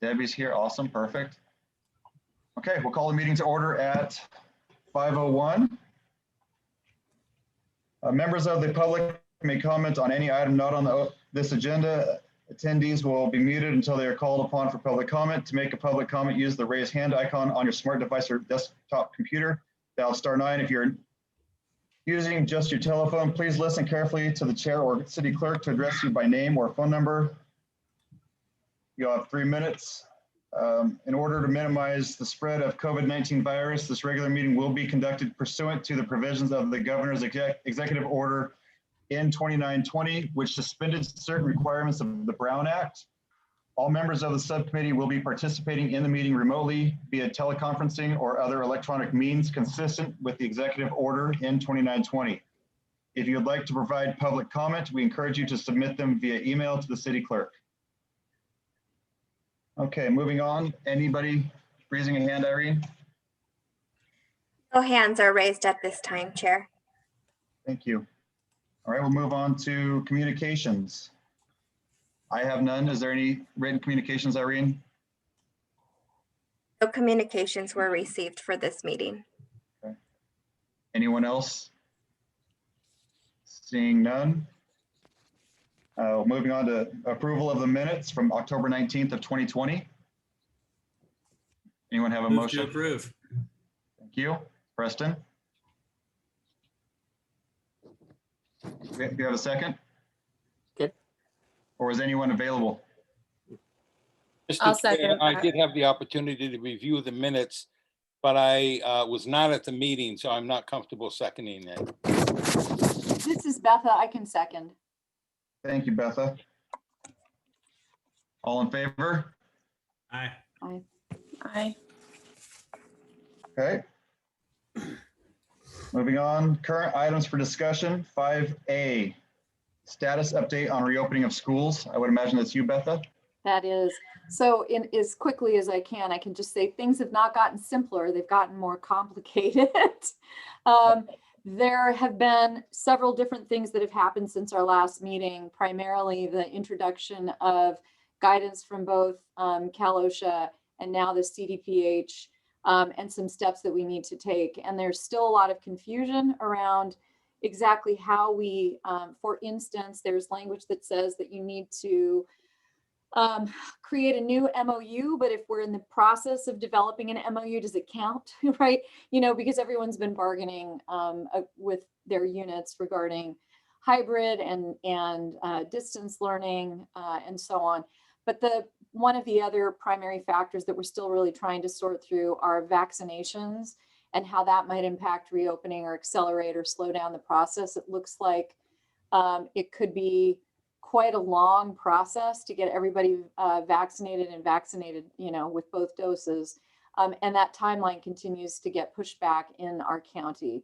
Debbie's here. Awesome. Perfect. Okay, we'll call the meeting to order at 5:01. Members of the public may comment on any item not on this agenda. Attendees will be muted until they are called upon for public comment. To make a public comment, use the raise hand icon on your smart device or desktop computer. Dial *9 if you're using just your telephone. Please listen carefully to the chair or city clerk to address you by name or phone number. You'll have 3 minutes. In order to minimize the spread of COVID-19 virus, this regular meeting will be conducted pursuant to the provisions of the governor's executive order in 2920, which suspended certain requirements of the Brown Act. All members of the subcommittee will be participating in the meeting remotely via teleconferencing or other electronic means consistent with the executive order in 2920. If you'd like to provide public comment, we encourage you to submit them via email to the city clerk. Okay, moving on. Anybody raising a hand, Irene? No hands are raised at this time, Chair. Thank you. All right, we'll move on to communications. I have none. Is there any written communications, Irene? No communications were received for this meeting. Okay. Anyone else? Seeing none. Moving on to approval of the minutes from October 19th of 2020. Anyone have a motion? To approve. Thank you. Preston? Do you have a second? Good. Or is anyone available? I'll second. I did have the opportunity to review the minutes, but I was not at the meeting, so I'm not comfortable seconding it. This is Betha. I can second. Thank you, Betha. All in favor? Aye. Aye. Aye. Okay. Moving on, current items for discussion, 5A, status update on reopening of schools. I would imagine that's you, Betha. That is. So as quickly as I can just say things have not gotten simpler. They've gotten more complicated. There have been several different things that have happened since our last meeting, primarily the introduction of guidance from both Cal OSHA and now the CDPH, and some steps that we need to take. And there's still a lot of confusion around exactly how we, for instance, there's language that says that you need to create a new MOU, but if we're in the process of developing an MOU, does it count, right? You know, because everyone's been bargaining with their units regarding hybrid and distance learning and so on. But one of the other primary factors that we're still really trying to sort through are vaccinations and how that might impact reopening or accelerate or slow down the process. It looks like it could be quite a long process to get everybody vaccinated, you know, with both doses. And that timeline continues to get pushed back in our county.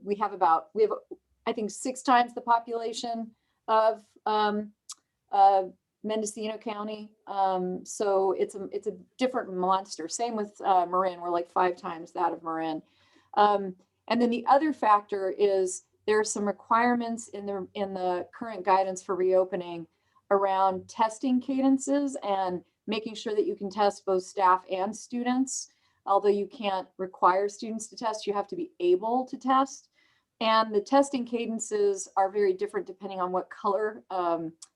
We have I think 6 times the population of Mendocino County. So it's a different monster. Same with Marin, we're like 5 times that of Marin. And then the other factor is there are some requirements in the current guidance for reopening around testing cadences and making sure that you can test both staff and students. Although you can't require students to test, you have to be able to test. And the testing cadences are very different depending on what color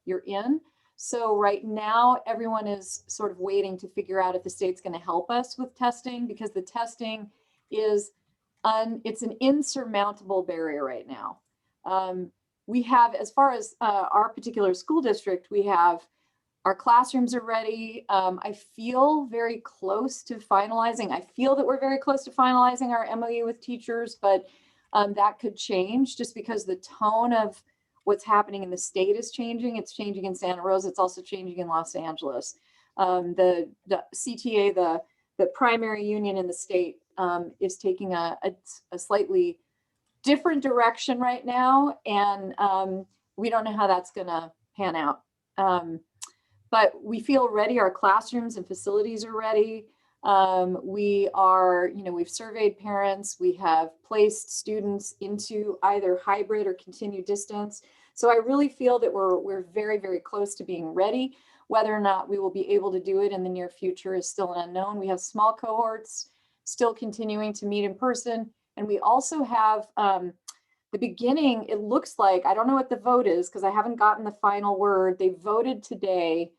you're in. So right now, everyone is sort of waiting to figure out if the state's going to help us with testing, because the testing is it's an insurmountable barrier right now. We have, as far as our particular school district, we have our classrooms are ready. I feel very close to finalizing. I feel that we're very close to finalizing our MOU with teachers, but that could change just because the tone of what's happening in the state is changing. It's changing in Santa Rosa. It's also changing in Los Angeles. The CTA, the primary union in the state, is taking a slightly different direction right now. And we don't know how that's gonna pan out. But we feel ready. Our classrooms and facilities are ready. We are, we've surveyed parents. We have placed students into either hybrid or continued distance. So I really feel that we're very, very close to being ready. Whether or not we will be able to do it in the near future is still an unknown. We have small cohorts still continuing to meet in person. And we also have the beginning, it looks like, I don't know what the vote is because I haven't gotten the final word. They voted today.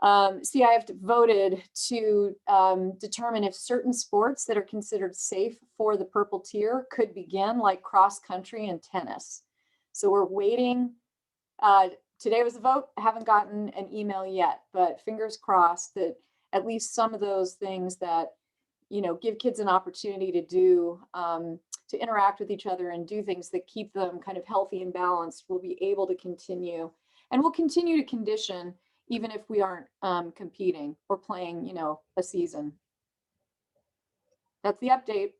CIF voted to determine if certain sports that are considered safe for the purple tier could begin, like cross country and tennis. So we're waiting. Today was a vote. I haven't gotten an email yet, but fingers crossed that at least some of those things that, you know, give kids an opportunity to do, to interact with each other and do things that keep them kind of healthy and balanced will be able to continue. And we'll continue to condition even if we aren't competing or playing, you know, a season. That's the update.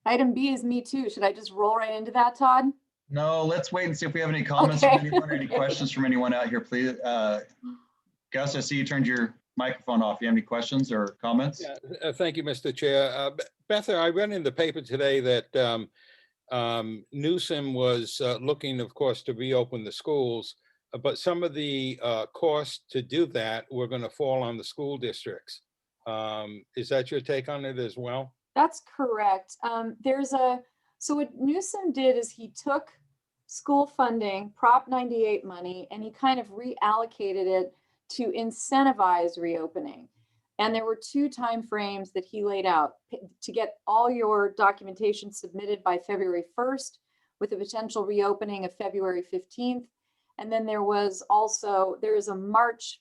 Item B is me too. Should I just roll right into that, Todd? No, let's wait and see if we have any comments Okay. from anyone or any questions from anyone out here, please. Gus, I see you turned your microphone off. You have any questions or comments? Yeah, thank you, Mr. Chair. Beth, I read in the paper today that Newsom was looking, of course, to reopen the schools, but some of the costs to do that were going to fall on the school districts. Is that your take on it as well? That's correct. So what Newsom did is he took school funding, Prop 98 money, and he kind of reallocated it to incentivize reopening. And there were two time frames that he laid out to get all your documentation submitted by February 1st with a potential reopening of February 15th. And then there is a March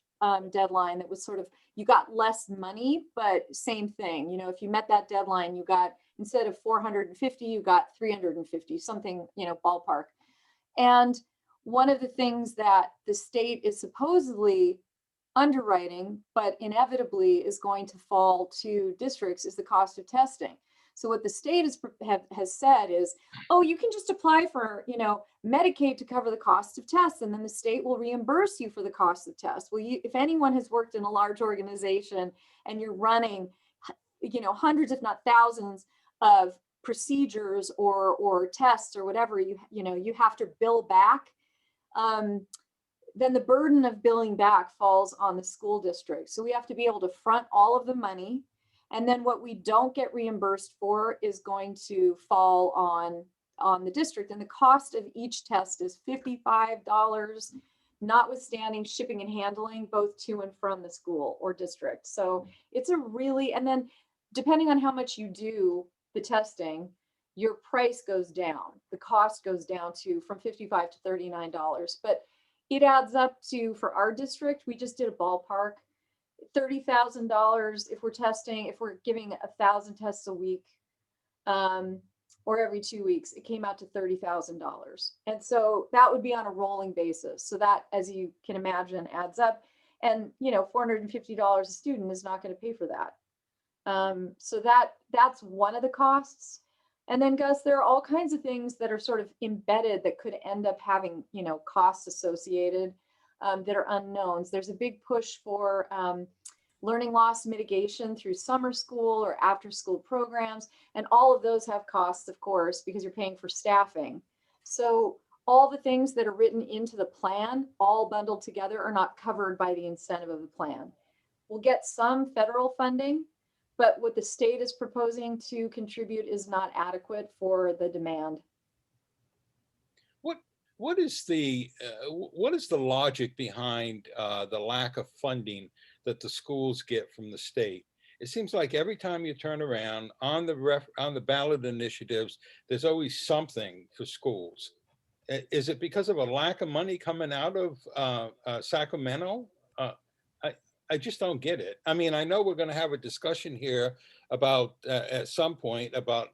deadline that was sort of, you got less money, but same thing. You know, if you met that deadline, you got, instead of 450, you got 350, something, you know, ballpark. And one of the things that the state is supposedly underwriting, but inevitably is going to fall to districts is the cost of testing. So what the state has said is, oh, you can just apply for, you know, Medicaid to cover the cost of tests, and then the state will reimburse you for the cost of tests. Well, if anyone has worked in a large organization and you're running, you know, hundreds, if not thousands of procedures or tests or whatever, you know, you have to bill back. Then the burden of billing back falls on the school district. So we have to be able to front all of the money. And then what we don't get reimbursed for is going to fall on the district. And the cost of each test is $55, notwithstanding shipping and handling, both to and from the school or district. So it's a really, and then depending on how much you do the testing, your price goes down. The cost goes down from $55 to $39. But it adds up to, for our district, we just did a ballpark, $30,000 if we're giving 1,000 tests a week, or every 2 weeks, it came out to $30,000. And so that would be on a rolling basis. So that, as you can imagine, adds up. And, you know, $450 a student is not going to pay for that. So that's one of the costs. And then, Gus, there are all kinds of things that are sort of embedded that could end up having, you know, costs associated that are unknowns. There's a big push for learning loss mitigation through summer school or after school programs. And all of those have costs, of course, because you're paying for staffing. So all the things that are written into the plan, all bundled together, are not covered by the incentive of the plan. We'll get some federal funding, but what the state is proposing to contribute is not adequate for the demand. What is the logic behind the lack of funding that the schools get from the state? It seems like every time you turn around on the ballot initiatives, there's always something for schools. Is it because of a lack of money coming out of Sacramento? I just don't get it. I mean, I know we're going to have a discussion here about at some point about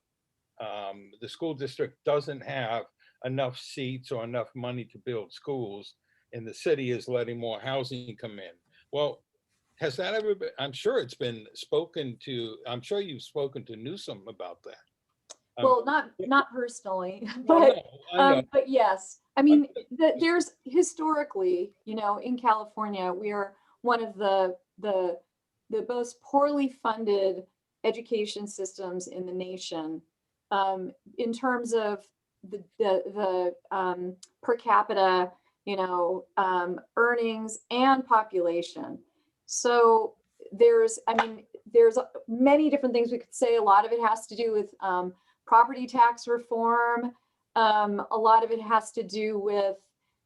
the school district doesn't have enough seats or enough money to build schools, and the city is letting more housing come in. Well, has that ever been, I'm sure it's been spoken to, I'm sure you've spoken to Newsom about that. Well, not personally, but but yes. I mean, there's historically, you know, in California, we are one of the most poorly funded education systems in the nation, in terms of the per capita earnings and population. So there's many different things we could say. A lot of it has to do with property tax reform. A lot of it has to do with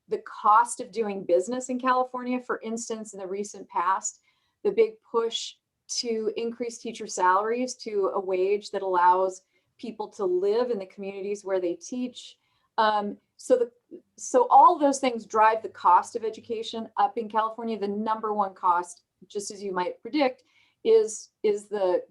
the cost of doing business in California. For instance, in the recent past, the big push to increase teacher salaries to a wage that allows people to live in the communities where they teach. So all those things drive the cost of education up in California. The number one cost, just as you might predict, is the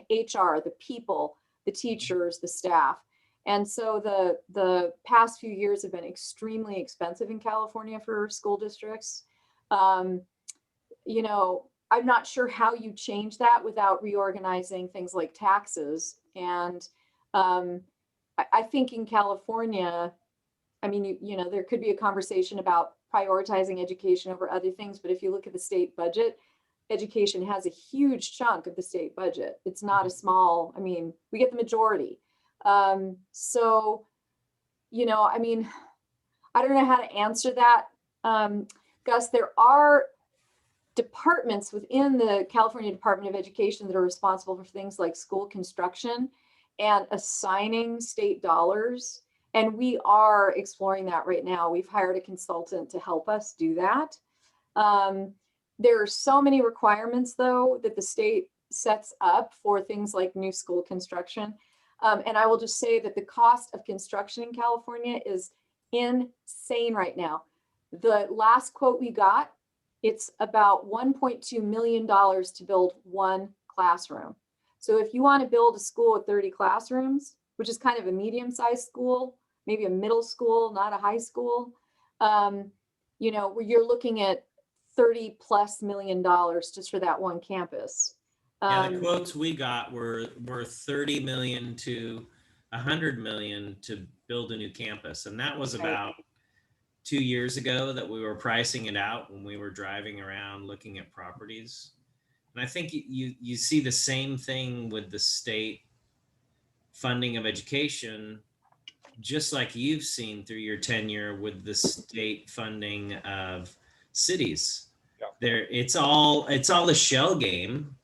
HR, the people, the teachers, the staff. And so the past few years have been extremely expensive in California for school districts. I'm not sure how you change that without reorganizing things like taxes. And I think in California, there could be a conversation about prioritizing education over other things, but if you look at the state budget, education has a huge chunk of the state budget. It's not a small, we get the majority. I don't know how to answer that, Gus. There are departments within the California Department of Education that are responsible for things like school construction and assigning state dollars. And we are exploring that right now. We've hired a consultant to help us do that. There are so many requirements, though, that the state sets up for things like new school construction. And I will just say that the cost of construction in California is insane right now. The last quote we got, it's about $1.2 million to build one classroom. So if you want to build a school with 30 classrooms, which is kind of a medium-sized school, maybe a middle school, not a high school, where you're looking at $30+ million just for that one campus. Yeah, the quotes we got were 30 million to 100 million to build a new campus. And that was about 2 years ago that we were pricing it out when we were driving around looking at properties. And I think you see the same thing with the state funding of education, just like you've seen through your tenure with the state funding of cities. Yeah. It's all a shell game.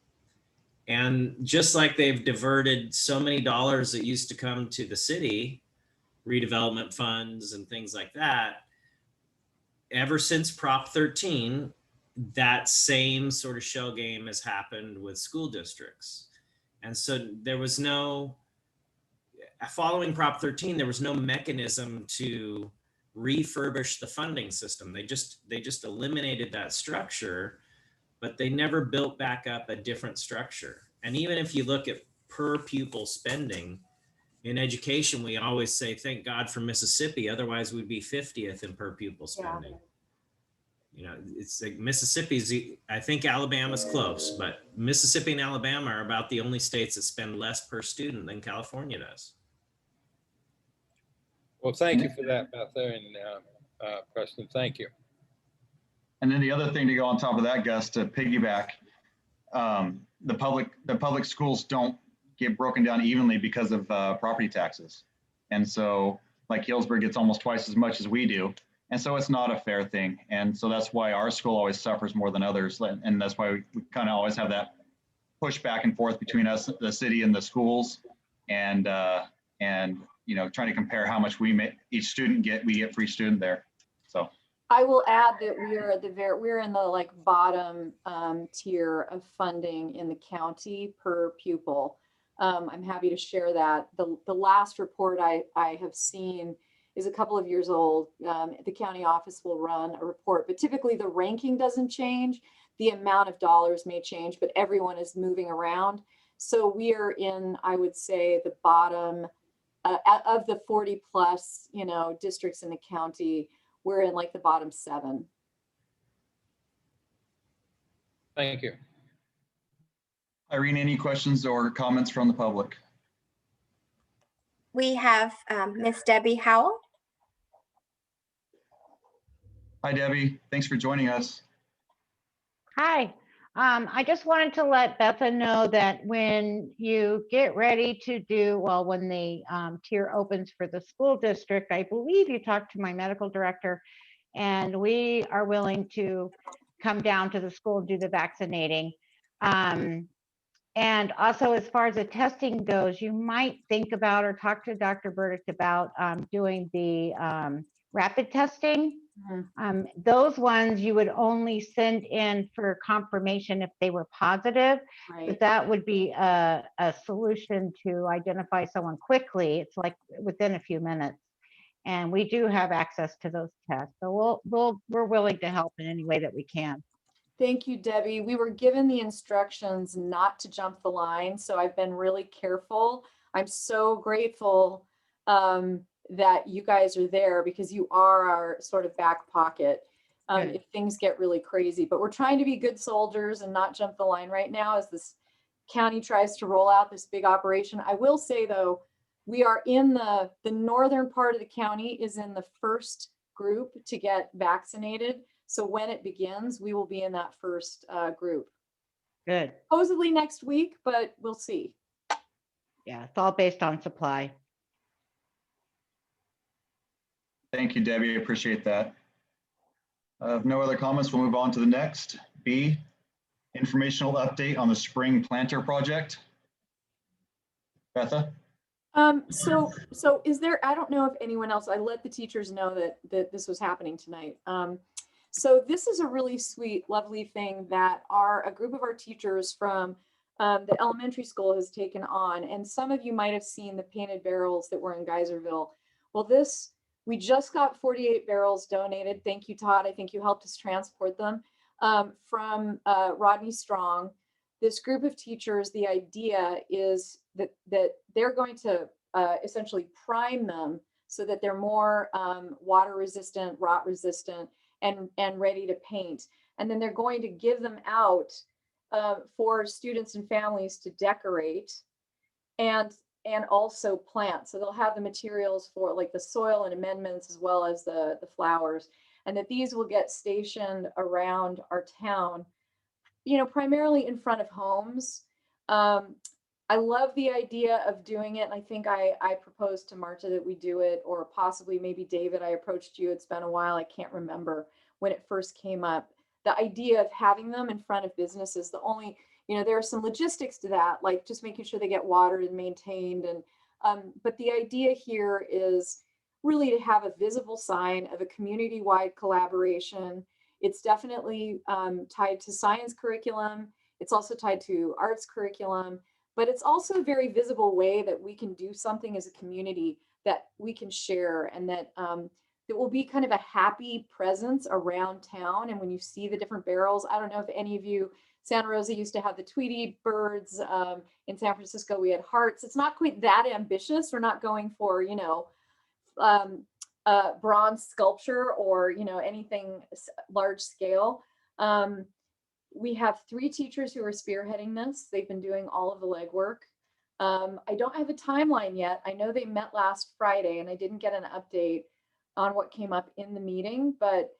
And just like they've diverted so many dollars that used to come to the city, redevelopment funds and things like that, ever since Prop 13, that same sort of shell game has happened with school districts. And so there was following Prop 13, there was no mechanism to refurbish the funding system. They just eliminated that structure, but they never built back up a different structure. And even if you look at per pupil spending in education, we always say, thank God for Mississippi, otherwise we'd be 50th in per pupil spending. Yeah. It's like Mississippi's, I think Alabama's close, but Mississippi and Alabama are about the only states that spend less per student than California does. Well, thank you for that, Beth and Preston. Thank you. And then the other thing to go on top of that, Gus, to piggyback, the public schools don't get broken down evenly because of property taxes. And so like Healdsburg gets almost twice as much as we do. And so it's not a fair thing. And so that's why our school always suffers more than others. And that's why we kind of always have that push back and forth between us, the city and the schools, and trying to compare how much we each student we get for each student there. So I will add that we're in the bottom tier of funding in the county per pupil. I'm happy to share that. The last report I have seen is a couple of years old. The county office will run a report, but typically the ranking doesn't change. The amount of dollars may change, but everyone is moving around. So we are in, I would say, the bottom of the 40 plus, districts in the county. We're in the bottom 7. Thank you. Irene, any questions or comments from the public? We have Miss Debbie Howell. Hi, Debbie. Thanks for joining us. Hi. I just wanted to let Betha know that when you get ready to when the tier opens for the school district, I believe you talked to my medical director, and we are willing to come down to the school and do the vaccinating. And also, as far as the testing goes, you might think about or talk to Dr. Burdick about doing the rapid testing. Those ones you would only send in for confirmation if they were positive, Right. but that would be a solution to identify someone quickly. It's like within a few minutes. And we do have access to those tests. So we're willing to help in any way that we can. Thank you, Debbie. We were given the instructions not to jump the line, so I've been really careful. I'm so grateful that you guys are there, because you are our sort of back pocket if things get really crazy. But we're trying to be good soldiers and not jump the line right now as this county tries to roll out this big operation. I will say, though, we are in the northern part of the county is in the first group to get vaccinated. So when it begins, we will be in that first group. Good. Supposedly next week, but we'll see. Yeah, it's all based on supply. Thank you, Debbie. I appreciate that. If no other comments, we'll move on to the next. B, informational update on the spring planter project. Betha? So is there, I don't know if anyone else, I let the teachers know that this was happening tonight. So this is a really sweet, lovely thing that a group of our teachers from the elementary school has taken on. And some of you might have seen the painted barrels that were in Geyserville. Well, we just got 48 barrels donated. Thank you, Todd. I think you helped us transport them from Rodney Strong. This group of teachers, the idea is that they're going to essentially prime them so that they're more water resistant, rot resistant, and ready to paint. And then they're going to give them out for students and families to decorate and also plant. So they'll have the materials for like the soil and amendments as well as the flowers, and that these will get stationed around our town, primarily in front of homes. I love the idea of doing it. And I think I proposed to Marta that we do it, or possibly maybe David, I approached you. It's been a while. I can't remember when it first came up. The idea of having them in front of businesses, there are some logistics to that, like just making sure they get watered and maintained. But the idea here is really to have a visible sign of a community-wide collaboration. It's definitely tied to science curriculum. It's also tied to arts curriculum. But it's also a very visible way that we can do something as a community that we can share, and that it will be kind of a happy presence around town. And when you see the different barrels, I don't know if any of you, Santa Rosa used to have the Tweety birds. In San Francisco, we had hearts. It's not quite that ambitious. We're not going for, bronze sculpture or, anything large scale. We have 3 teachers who are spearheading this. They've been doing all of the legwork. I don't have a timeline yet. I know they met last Friday and I didn't get an update on what came up in the meeting, but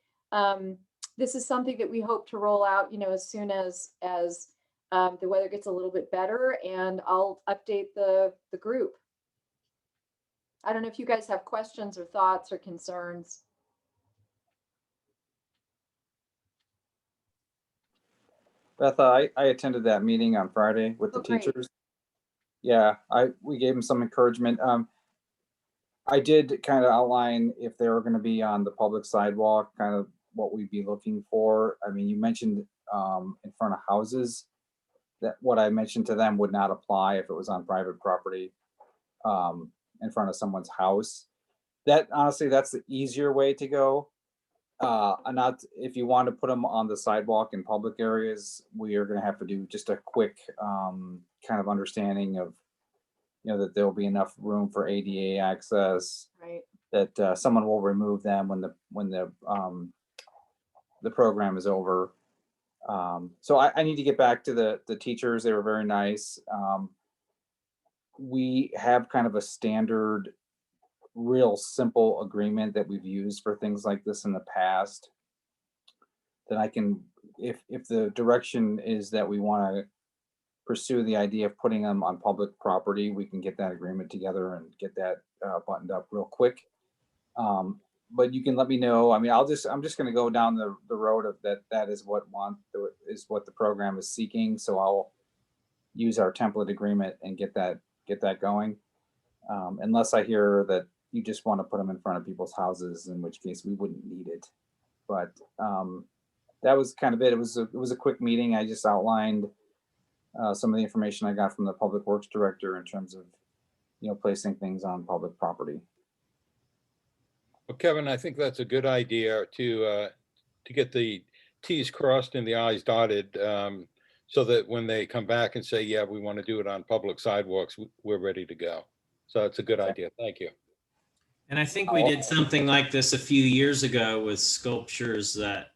this is something that we hope to roll out, as soon as the weather gets a little bit better, and I'll update the group. I don't know if you guys have questions or thoughts or concerns. Betha, I attended that meeting on Friday with the great. teachers. Yeah, we gave them some encouragement. I did kind of outline if they were going to be on the public sidewalk, kind of what we'd be looking for. I mean, you mentioned in front of houses, that what I mentioned to them would not apply if it was on private property in front of someone's house. That honestly, that's the easier way to go. Not if you want to put them on the sidewalk in public areas, we are going to have to do just a quick kind of understanding of, that there'll be enough room for ADA access, Right. that someone will remove them when the program is over. So I need to get back to the teachers. They were very nice. We have kind of a standard, real simple agreement that we've used for things like this in the past, that I can, if the direction is that we want to pursue the idea of putting them on public property, we can get that agreement together and get that buttoned up real quick. but you can let me know. I mean, I'm just gonna go down the road of that is what the program is seeking. So I'll use our template agreement and get that going. Unless I hear that you just want to put them in front of people's houses, in which case we wouldn't need it. But that was kind of it. It was a quick meeting. I just outlined some of the information I got from the Public Works Director in terms of, placing things on public property. Well, Kevin, I think that's a good idea to get the T's crossed and the I's dotted, so that when they come back and say, yeah, we want to do it on public sidewalks, we're ready to go. So it's a good idea. Thank you. And I think we did something like this a few years ago with sculptures that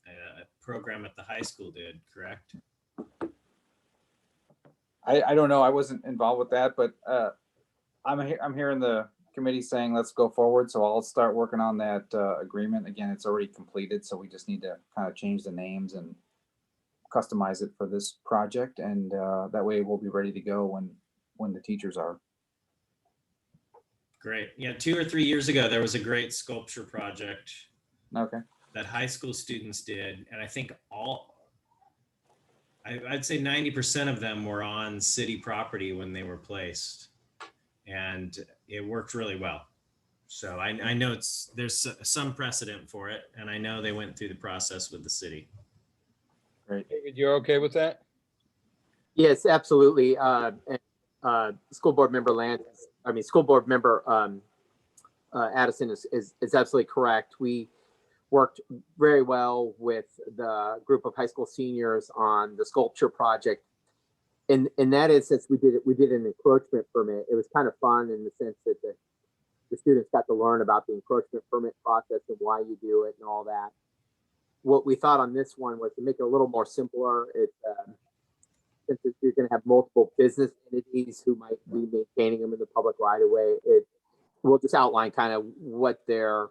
a program at the high school did, correct? I don't know. I wasn't involved with that, but I'm hearing the committee saying let's go forward. So I'll start working on that agreement. Again, it's already completed, so we just need to kind of change the names and customize it for this project, and that way we'll be ready to go when the teachers are. Great. Yeah, 2 or 3 years ago, there was a great sculpture project Okay. that high school students did. And I think I'd say 90% of them were on city property when they were placed. And it worked really well. So I know there's some precedent for it. And I know they went through the process with the city. Great. David, you're okay with that? Yes, absolutely. School board member Addison is absolutely correct. We worked very well with the group of high school seniors on the sculpture project. In that instance, we did an encroachment permit. It was kind of fun in the sense that the students got to learn about the encroachment permit process and why you do it and all that. What we thought on this one was to make it a little more simpler. Since you're going to have multiple business entities who might be maintaining them in the public right of way, we'll just outline kind of what the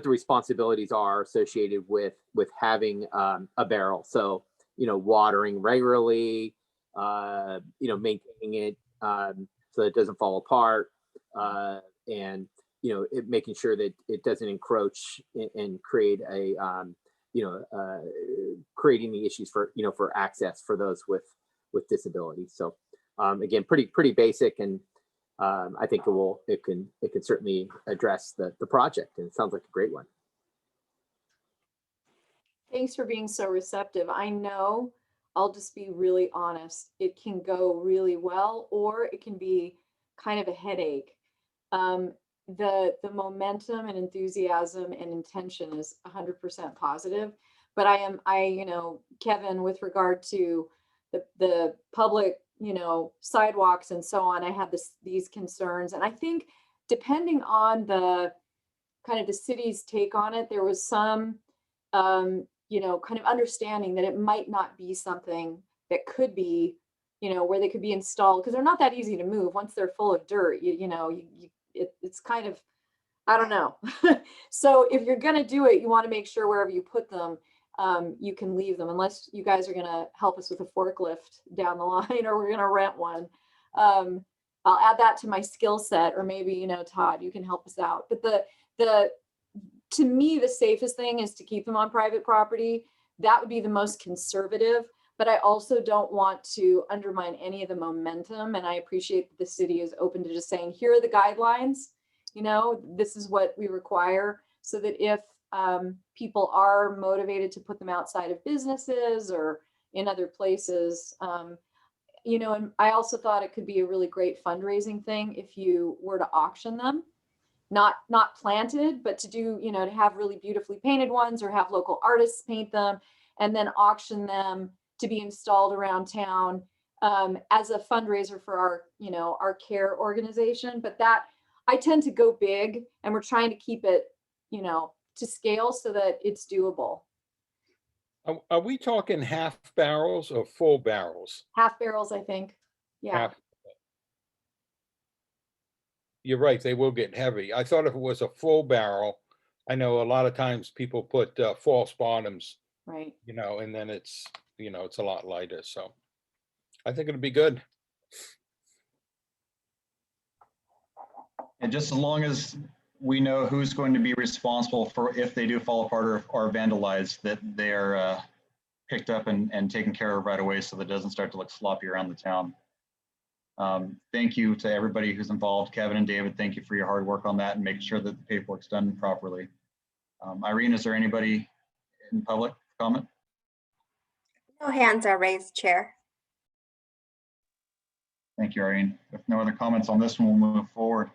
responsibilities are associated with having a barrel. So, watering regularly, maintaining it so it doesn't fall apart, and making sure that it doesn't encroach and create creating the issues for access for those with disabilities. So again, pretty basic, and I think it can certainly address the project, and it sounds like a great one. Thanks for being so receptive. I know, I'll just be really honest, it can go really well, or it can be kind of a headache. The momentum and enthusiasm and intention is 100% positive, but Kevin, with regard to the public, sidewalks and so on, I have these concerns, and I think depending on the kind of the city's take on it, there was some, kind of understanding that it might not be something that could be, where they could be installed, because they're not that easy to move once they're full of dirt. It's kind of, I don't know. So if you're going to do it, you want to make sure wherever you put them, you can leave them, unless you guys are going to help us with a forklift down the line, or we're going to rent one. I'll add that to my skill set, or maybe, Todd, you can help us out. But to me, the safest thing is to keep them on private property. That would be the most conservative, but I also don't want to undermine any of the momentum. And I appreciate that the city is open to just saying, here are the guidelines, this is what we require, so that if people are motivated to put them outside of businesses or in other places, and I also thought it could be a really great fundraising thing if you were to auction them. Not planted, but to do, to have really beautifully painted ones, or have local artists paint them and then auction them to be installed around town as a fundraiser for our care organization. But that, I tend to go big, and we're trying to keep it, to scale so that it's doable. Are we talking half barrels or full barrels? Half barrels, I think. Yeah. Half. You're right, they will get heavy. I thought if it was a full barrel, I know a lot of times people put false bottoms, Right. and then it's a lot lighter. So I think it'll be good. And just as long as we know who's going to be responsible for if they do fall apart or vandalized, that they're picked up and taken care of right away so that it doesn't start to look sloppy around the town. Thank you to everybody who's involved. Kevin and David, thank you for your hard work on that and making sure that the paperwork's done properly. Irene, is there anybody in public comment? No hands are raised, Chair. Thank you, Irene. If no other comments on this one, we'll move forward.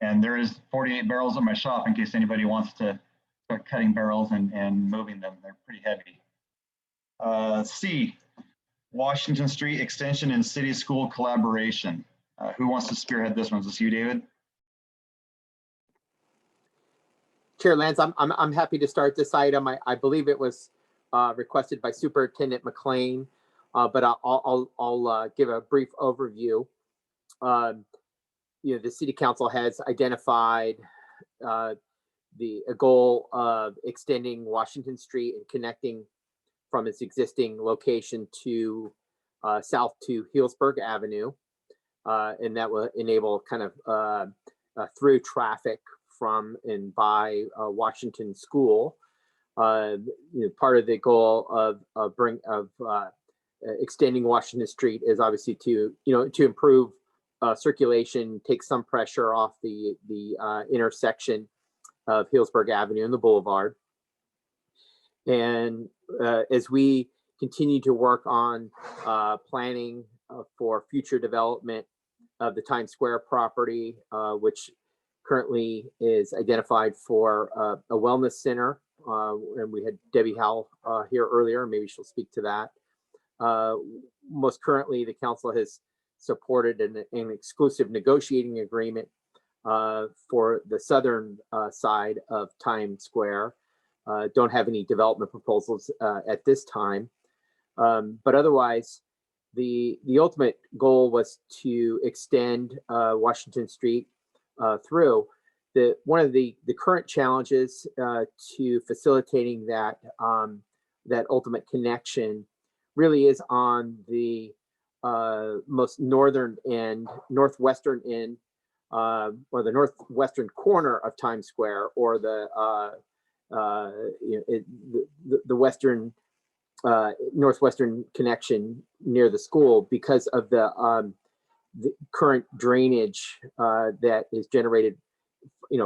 And there is 48 barrels in my shop in case anybody wants to start cutting barrels and moving them. They're pretty heavy. C, Washington Street Extension and City School collaboration. Who wants to spearhead this one? Is this you, David? Chair Lance, I'm happy to start this item. I believe it was requested by Superintendent McLean, but I'll give a brief overview. You know, the City Council has identified a goal of extending Washington Street and connecting from its existing location to south to Healdsburg Avenue, and that will enable kind of through traffic from and by Washington School. You know, part of the goal of extending Washington Street is obviously to improve circulation, take some pressure off the intersection of Healdsburg Avenue and the Boulevard. And as we continue to work on planning for future development of the Times Square property, which currently is identified for a wellness center, and we had Debbie Howell here earlier. Maybe she'll speak to that. Most currently, the council has supported an exclusive negotiating agreement for the southern side of Times Square. Don't have any development proposals at this time, but otherwise, the ultimate goal was to extend Washington Street through. One of the current challenges to facilitating that ultimate connection really is on the most northern end, northwestern end, or the northwestern corner of Times Square, or the western northwestern connection near the school, because of the current drainage that is generated,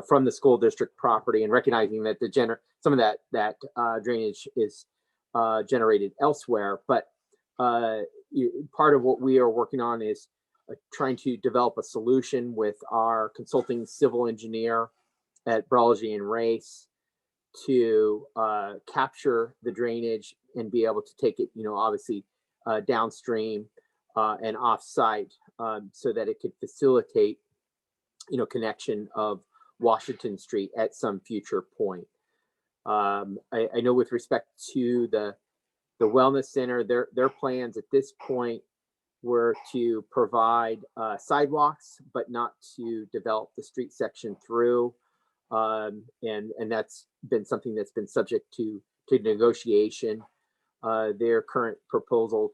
from the school district property, and recognizing that some of that drainage is generated elsewhere. But part of what we are working on is trying to develop a solution with our consulting civil engineer at Brology and Race to capture the drainage and be able to take it, obviously downstream and off-site, so that it could facilitate, connection of Washington Street at some future point. I know with respect to the wellness center, their plans at this point were to provide sidewalks, but not to develop the street section through. And that's been something that's been subject to negotiation. Their current proposal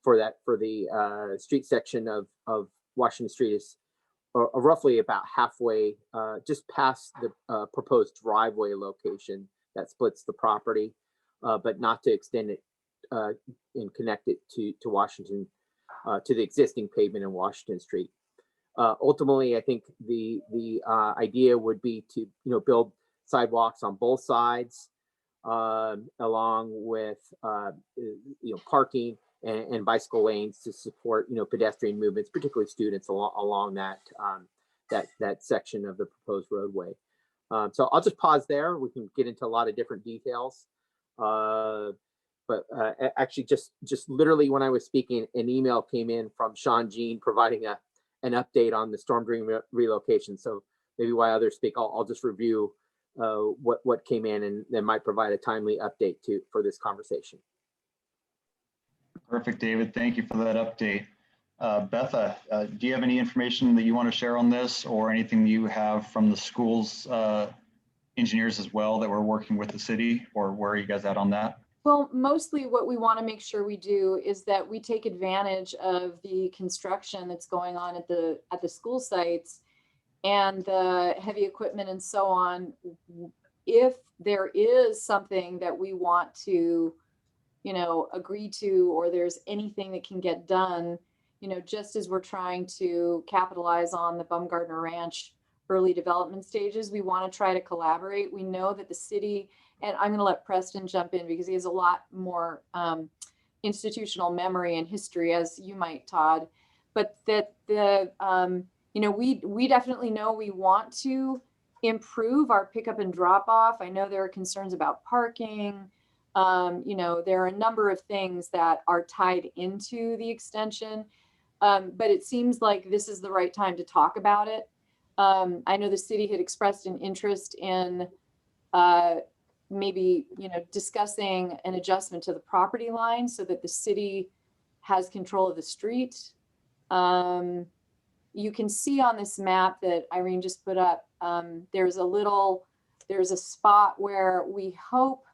for the street section of Washington Street is roughly about halfway, just past the proposed driveway location that splits the property, but not to extend it and connect it to Washington, to the existing pavement in Washington Street. Ultimately, I think the idea would be to build sidewalks on both sides, along with parking and bicycle lanes to support pedestrian movements, particularly students along that section of the proposed roadway. So I'll just pause there. We can get into a lot of different details. But actually, just literally when I was speaking, an email came in from Sean Jean providing an update on the storm drain relocation. So maybe while others speak, I'll just review what came in, and then might provide a timely update for this conversation. Perfect, David. Thank you for that update. Betha, do you have any information that you want to share on this, or anything you have from the school's engineers as well that we're working with the city, or where are you guys at on that? Well, mostly what we want to make sure we do is that we take advantage of the construction that's going on at the school sites, and the heavy equipment and so on, if there is something that we want to, you know, agree to, or there's anything that can get done, you know, just as we're trying to capitalize on the Baumgartner Ranch early development stages, we want to try to collaborate. We know that the city, and I'm going to let Preston jump in because he has a lot more institutional memory and history, as you might, Todd, but that the, you know, we definitely know we want to improve our pickup and drop off. I know there are concerns about parking. You know, there are a number of things that are tied into the extension, but it seems like this is the right time to talk about it. I know the city had expressed an interest in maybe, you know, discussing an adjustment to the property line so that the city has control of the street. You can see on this map that Irene just put up, there's a spot where we hope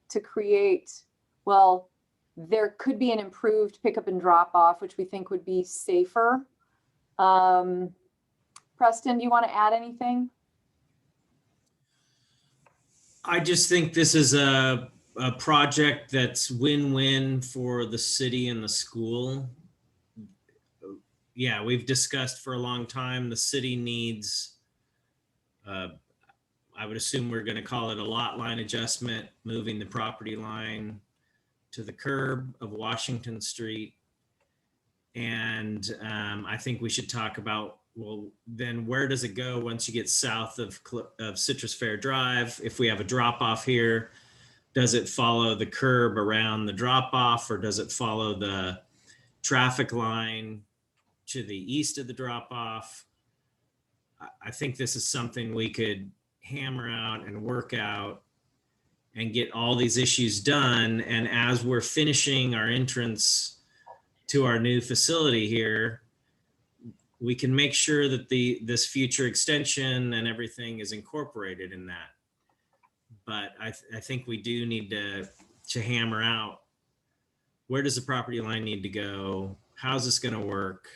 to create, well, there could be an improved pickup and drop off, which we think would be safer. Preston, do you want to add anything? I just think this is a project that's win-win for the city and the school. Yeah, we've discussed for a long time, the city needs, I would assume we're going to call it a lot line adjustment, moving the property line to the curb of Washington Street. And I think we should talk about, well, then where does it go once you get south of Citrus Fair Drive? If we have a drop off here, does it follow the curb around the drop off, or does it follow the traffic line to the east of the drop off? I think this is something we could hammer out and work out and get all these issues done. And as we're finishing our entrance to our new facility here, we can make sure that this future extension and everything is incorporated in that. But I think we do need to hammer out, where does the property line need to go? How's this going to work?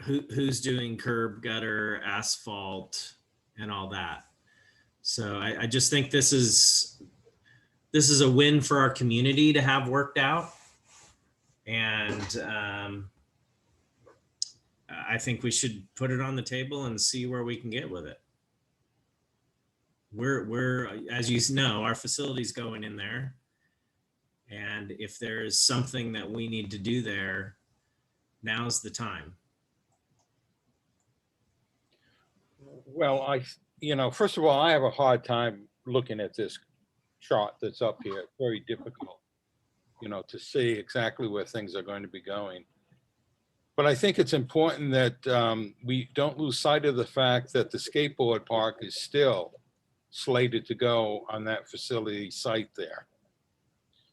Who's doing curb, gutter, asphalt, and all that? So I just think this is a win for our community to have worked out. And I think we should put it on the table and see where we can get with it. We're, as you know, our facility's going in there. And if there's something that we need to do there, now's the time. Well, first of all, I have a hard time looking at this chart that's up here. It's very difficult, to see exactly where things are going to be going. But I think it's important that we don't lose sight of the fact that the skateboard park is still slated to go on that facility site there.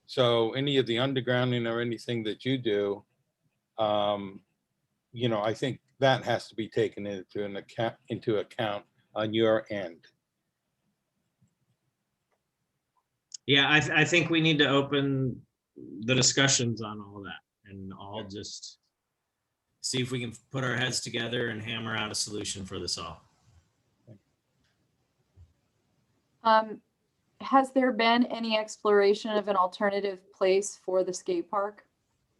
So any of the undergrounding or anything that you do, I think that has to be taken into account on your end. Yeah, I think we need to open the discussions on all of that and all just see if we can put our heads together and hammer out a solution for this all. Has there been any exploration of an alternative place for the skate park?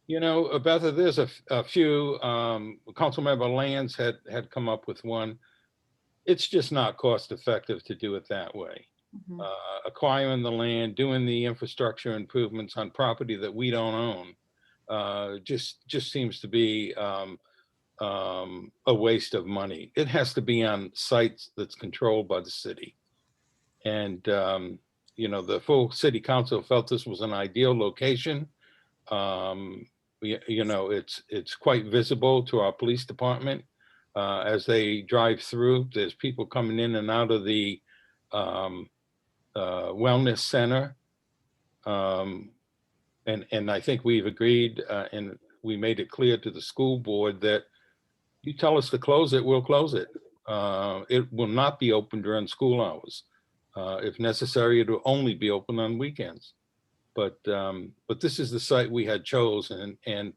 Beth, there's a few, Councilmember Lands had come up with one. It's just not cost effective to do it that way. Mm-hmm. Acquiring the land, doing the infrastructure improvements on property that we don't own, just seems to be a waste of money. It has to be on sites that's controlled by the city. And, the full city council felt this was an ideal location. It's quite visible to our police department as they drive through. There's people coming in and out of the wellness center. And I think we've agreed and we made it clear to the school board that you tell us to close it, we'll close it. It will not be open during school hours. If necessary, it will only be open on weekends. But this is the site we had chosen, and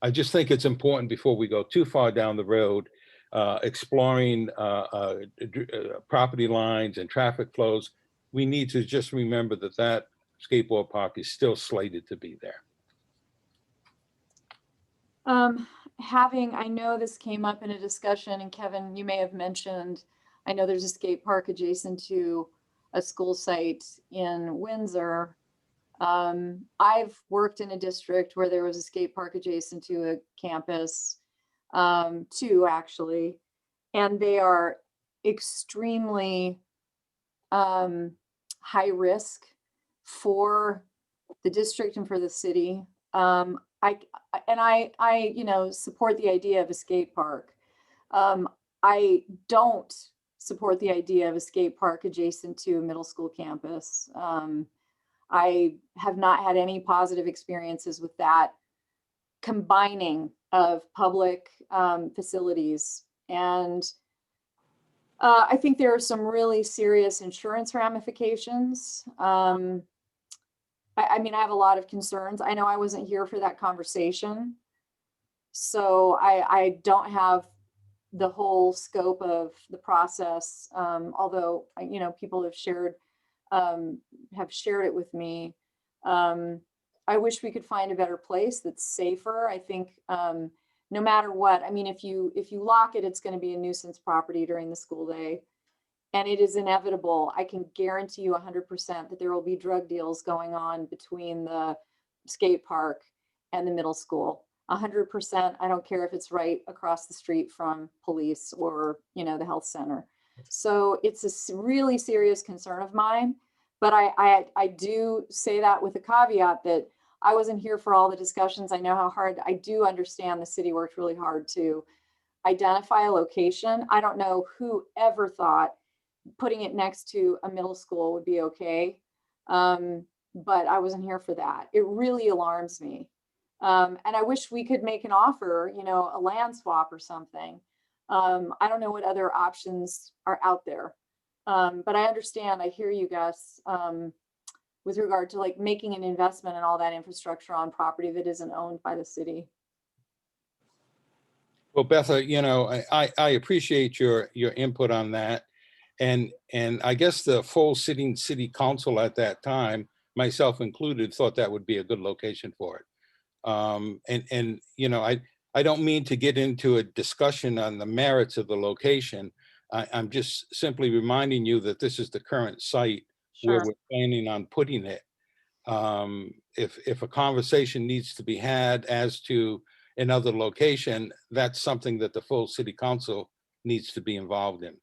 I just think it's important before we go too far down the road, exploring property lines and traffic flows. We need to just remember that that skateboard park is still slated to be there. I know this came up in a discussion, and Kevin, you may have mentioned, I know there's a skate park adjacent to a school site in Windsor. I've worked in a district where there was a skate park adjacent to a campus, two actually, and they are extremely high risk for the district and for the city. I support the idea of a skate park. I don't support the idea of a skate park adjacent to a middle school campus. I have not had any positive experiences with that combining of public facilities. And I think there are some really serious insurance ramifications. I mean, I have a lot of concerns. I know I wasn't here for that conversation, so I don't have the whole scope of the process, although, people have shared it with me. I wish we could find a better place that's safer. I think no matter what, I mean, if you lock it, it's going to be a nuisance property during the school day. And it is inevitable. I can guarantee you 100% that there will be drug deals going on between the skate park and the middle school. 100%. I don't care if it's right across the street from police or, the health center. So it's a really serious concern of mine. But I do say that with a caveat that I wasn't here for all the discussions. I know how hard, I do understand the city worked really hard to identify a location. I don't know who ever thought putting it next to a middle school would be okay. But I wasn't here for that. It really alarms me. And I wish we could make an offer, a land swap or something. I don't know what other options are out there. But I understand, I hear you, Gus, with regard to like making an investment in all that infrastructure on property that isn't owned by the city. Well, Betha, I appreciate your input on that. And I guess the full sitting city council at that time, myself included, thought that would be a good location for it. I don't mean to get into a discussion on the merits of the location. I'm just simply reminding you that this is the current site where we're planning on putting it. If a conversation needs to be had as to another location, that's something that the full city council needs to be involved in.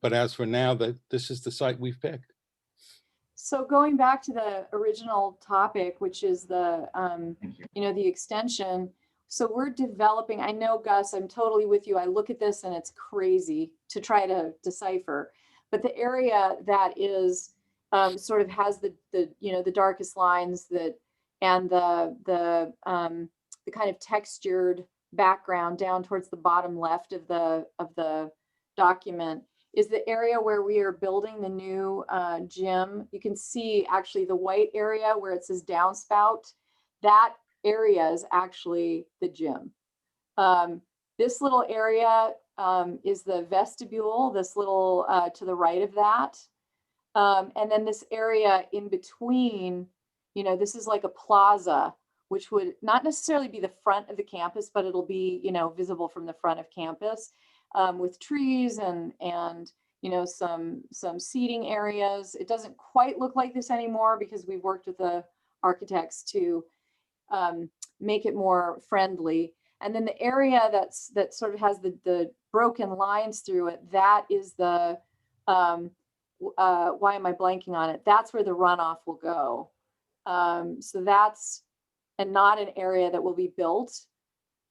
But as for now, this is the site we've picked. So going back to the original topic, which is the, the extension. So we're developing, I know, Gus, I'm totally with you. I look at this and it's crazy to try to decipher, but the area that is sort of has the darkest lines and the kind of textured background down towards the bottom left of the document is the area where we are building the new gym. You can see actually the white area where it says downspout. That area is actually the gym. This little area is the vestibule, this little to the right of that. And then this area in between, this is like a plaza, which would not necessarily be the front of the campus, but it'll be, visible from the front of campus. With trees and some seating areas. It doesn't quite look like this anymore because we've worked with the architects to make it more friendly. And then the area that sort of has the broken lines through it, that is the why am I blanking on it? That's where the runoff will go. So that's not an area that will be built.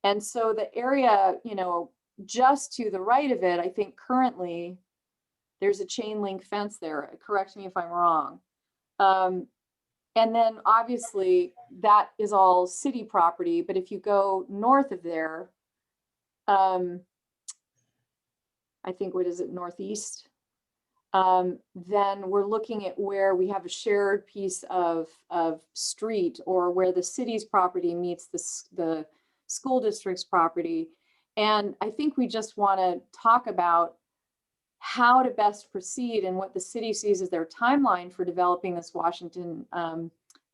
And so the area, just to the right of it, I think currently there's a chain link fence there. Correct me if I'm wrong. And then obviously that is all city property, but if you go north of there, I think, what is it, northeast? Then we're looking at where we have a shared piece of street, or where the city's property meets the school district's property. And I think we just want to talk about how to best proceed and what the city sees as their timeline for developing this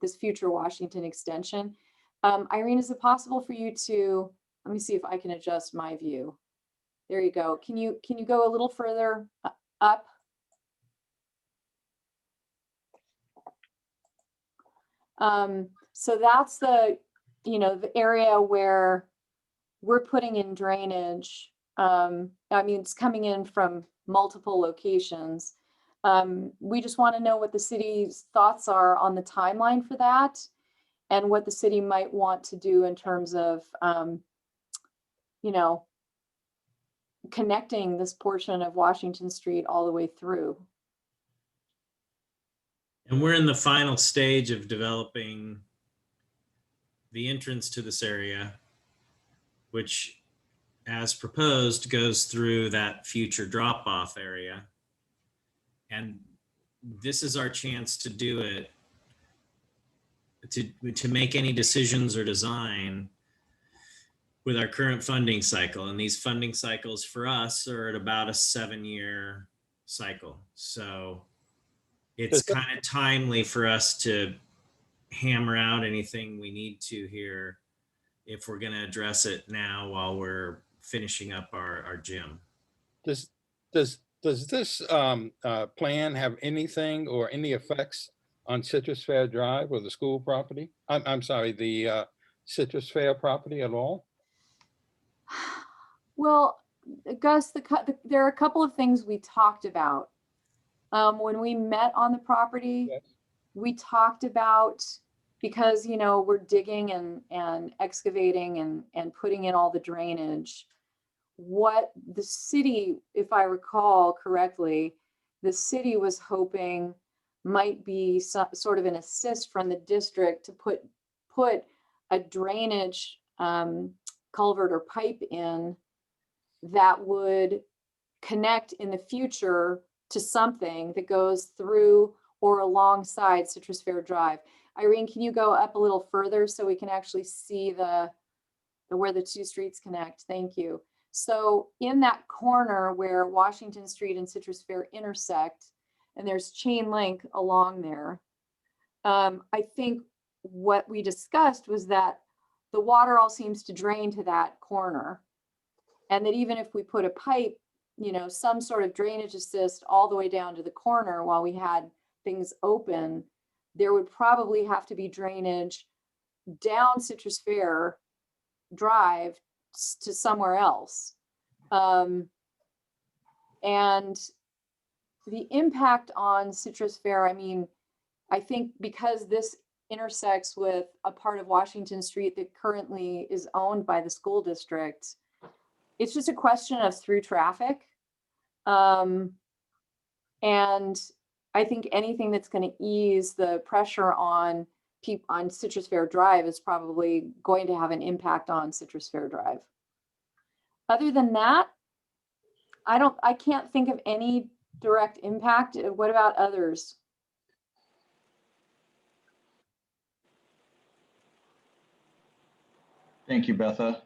this future Washington extension. Irene, is it possible for you to, let me see if I can adjust my view. There you go. Can you go a little further up? So that's the, the area where we're putting in drainage. I mean, it's coming in from multiple locations. We just want to know what the city's thoughts are on the timeline for that and what the city might want to do in terms of, connecting this portion of Washington Street all the way through. And we're in the final stage of developing the entrance to this area, which, as proposed, goes through that future drop-off area. And this is our chance to do it, to make any decisions or design with our current funding cycle. And these funding cycles for us are at about a 7-year cycle. So it's kind of timely for us to hammer out anything we need to here if we're going to address it now while we're finishing up our gym. Does this plan have anything or any effects on Citrus Fair Drive or the school property? I'm sorry, the Citrus Fair property at all? Well, Gus, there are a couple of things we talked about. When we met on the property, Yes. we talked about, because, we're digging and excavating and putting in all the drainage, what the city, if I recall correctly, the city was hoping might be some sort of an assist from the district to put a drainage culvert or pipe in that would connect in the future to something that goes through or alongside Citrus Fair Drive. Irene, can you go up a little further so we can actually see where the two streets connect? Thank you. So in that corner where Washington Street and Citrus Fair intersect, and there's chain link along there, I think what we discussed was that the water all seems to drain to that corner. And that even if we put a pipe, some sort of drainage assist all the way down to the corner while we had things open, there would probably have to be drainage down Citrus Fair Drive to somewhere else. And the impact on Citrus Fair, I mean, I think because this intersects with a part of Washington Street that currently is owned by the school district, it's just a question of through traffic. And I think anything that's going to ease the pressure on Citrus Fair Drive is probably going to have an impact on Citrus Fair Drive. Other than that, I can't think of any direct impact. What about others? Thank you, Betha.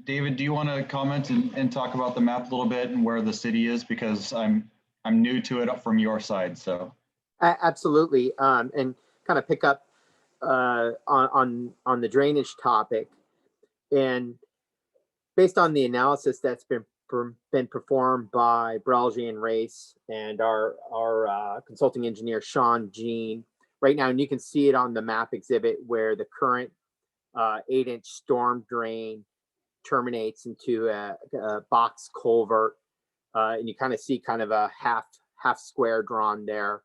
David, do you want to comment and talk about the map a little bit and where the city is? Because I'm new to it from your side, so. Absolutely, and kind of pick up on the drainage topic. And based on the analysis that's been performed by Bralgi and Race and our consulting engineer, Sean Jean, right now, and you can see it on the map exhibit where the current 8-inch storm drain terminates into a box culvert, and you kind of see kind of a half square drawn there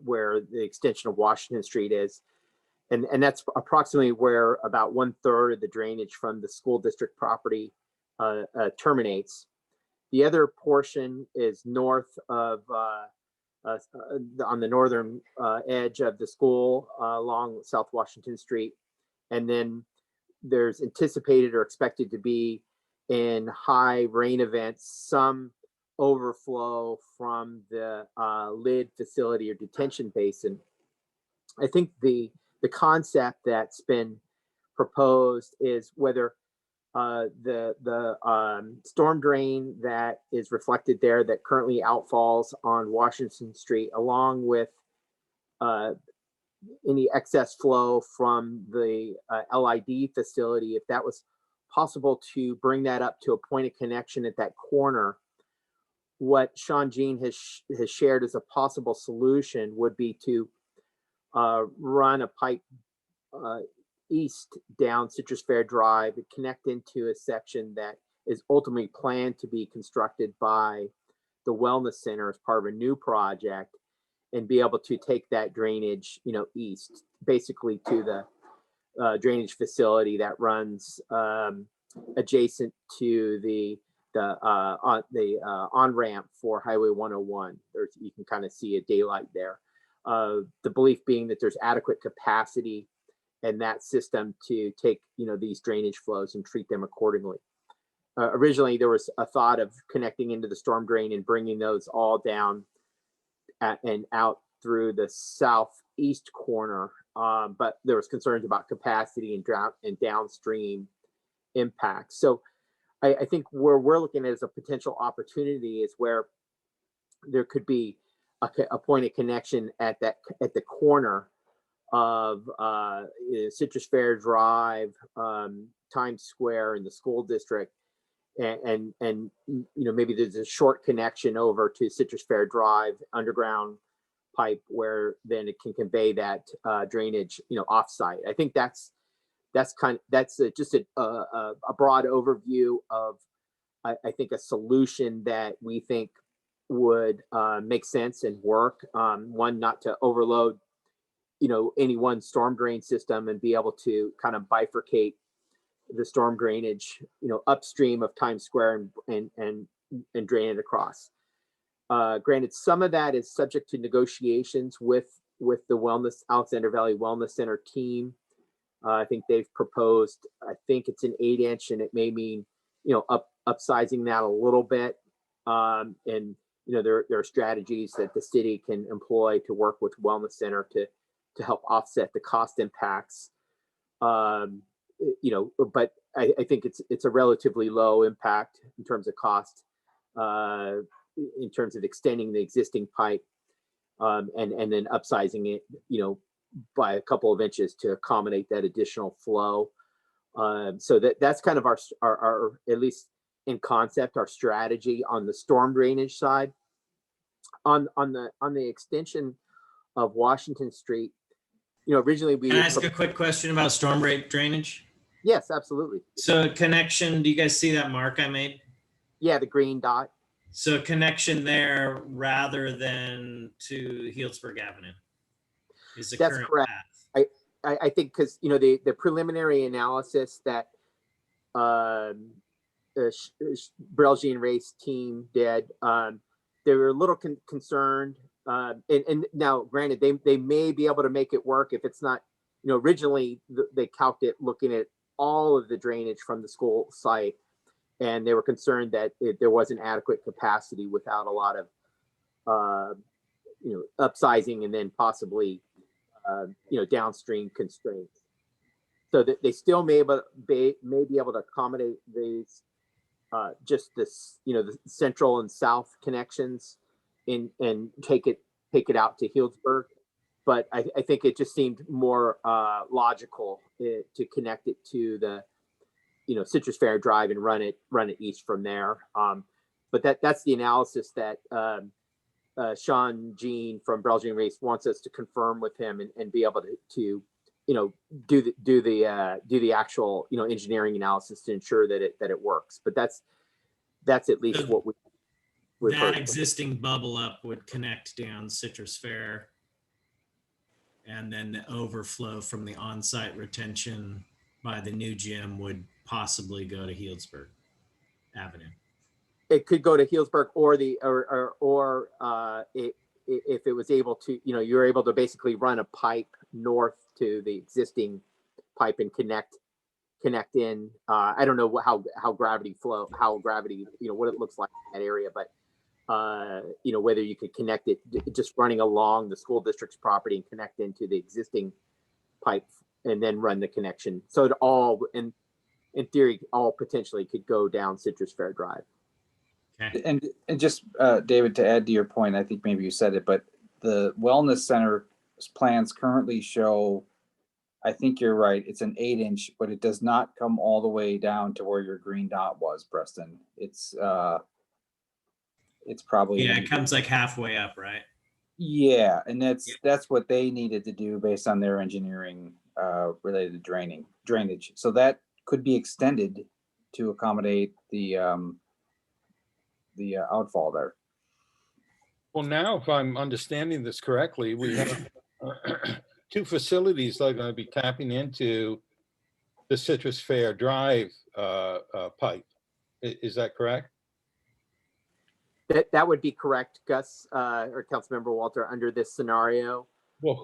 where the extension of Washington Street is. And that's approximately where about 1/3 of the drainage from the school district property terminates. The other portion is north of, on the northern edge of the school along South Washington Street. And then there's anticipated or expected to be, in high rain events, some overflow from the lid facility or detention basin. I think the concept that's been proposed is whether the storm drain that is reflected there that currently outfalls on Washington Street, along with any excess flow from the LID facility, if that was possible to bring that up to a point of connection at that corner. What Sean Jean has shared as a possible solution would be to run a pipe east down Citrus Fair Drive and connect into a section that is ultimately planned to be constructed by the Wellness Center as part of a new project, and be able to take that drainage, east, basically to the drainage facility that runs adjacent to the on-ramp for Highway 101. You can kind of see a daylight there. The belief being that there's adequate capacity in that system to take, these drainage flows and treat them accordingly. Originally, there was a thought of connecting into the storm drain and bringing those all down and out through the southeast corner, but there was concerns about capacity and drought and downstream impacts. So I think where we're looking at as a potential opportunity is where there could be a point of connection at the corner of Citrus Fair Drive, Times Square, and the school district, and maybe there's a short connection over to Citrus Fair Drive underground pipe where then it can convey that drainage offsite. I think that's just a broad overview of I think a solution that we think would make sense and work. One, not to overload any one storm drain system, and be able to kind of bifurcate the storm drainage upstream of Times Square and drain it across. Granted, some of that is subject to negotiations with the Alexander Valley Wellness Center team. I think they've proposed, I think it's an 8-inch, and it may mean upsizing that a little bit. And there are strategies that the city can employ to work with Wellness Center to help offset the cost impacts. But I think it's a relatively low impact in terms of cost, in terms of extending the existing pipe, and then upsizing it, by a couple of inches to accommodate that additional flow. So that's kind of our at least in concept, our strategy on the storm drainage side. On the extension of Washington Street, originally we— Can I ask a quick question about storm drainage? Yes, absolutely. So connection, do you guys see that mark I made? Yeah, the green dot. So connection there rather than to Healdsburg Avenue is the That's current correct. path. I think because the preliminary analysis that Brelgy and Ray's team did, they were a little concerned. And now, granted, they may be able to make it work if it's not. Originally they calced it looking at all of the drainage from the school site, and they were concerned that there wasn't adequate capacity without a lot of upsizing and then possibly downstream constraints. So that they still may be able to accommodate these just this the central and south connections and take it out to Healdsburg. But I think it just seemed more logical to connect it to the Citrus Fair Drive and run it east from there. But that's the analysis that Sean Jean from Brelgy and Race wants us to confirm with him and be able to do the actual engineering analysis to ensure that it works. But that's at least what we've heard. That existing bubble up would connect down Citrus Fair, and then the overflow from the on-site retention by the new gym would possibly go to Healdsburg Avenue. It could go to Healdsburg, or if it was able to, you're able to basically run a pipe north to the existing pipe and connect in. I don't know how gravity, what it looks like in that area, but whether you could connect it just running along the school district's property and connect into the existing pipe then run the connection. So it all, in theory, all potentially could go down Citrus Fair Drive. Okay. And just, David, to add to your point, I think maybe you said it, but the wellness center plans currently show, I think you're right, it's an 8-inch, but it does not come all the way down to where your green dot was, Preston. It's probably. Yeah, it comes like halfway up, right? Yeah, and that's Yeah. what they needed to do based on their engineering related to drainage. So that could be extended to accommodate the outfall there. Well, now, if I'm understanding this correctly, we have 2 facilities that are going to be tapping into the Citrus Fair Drive pipe. Is that correct? That would be correct, Gus, or Councilmember Walter, under this scenario. Well,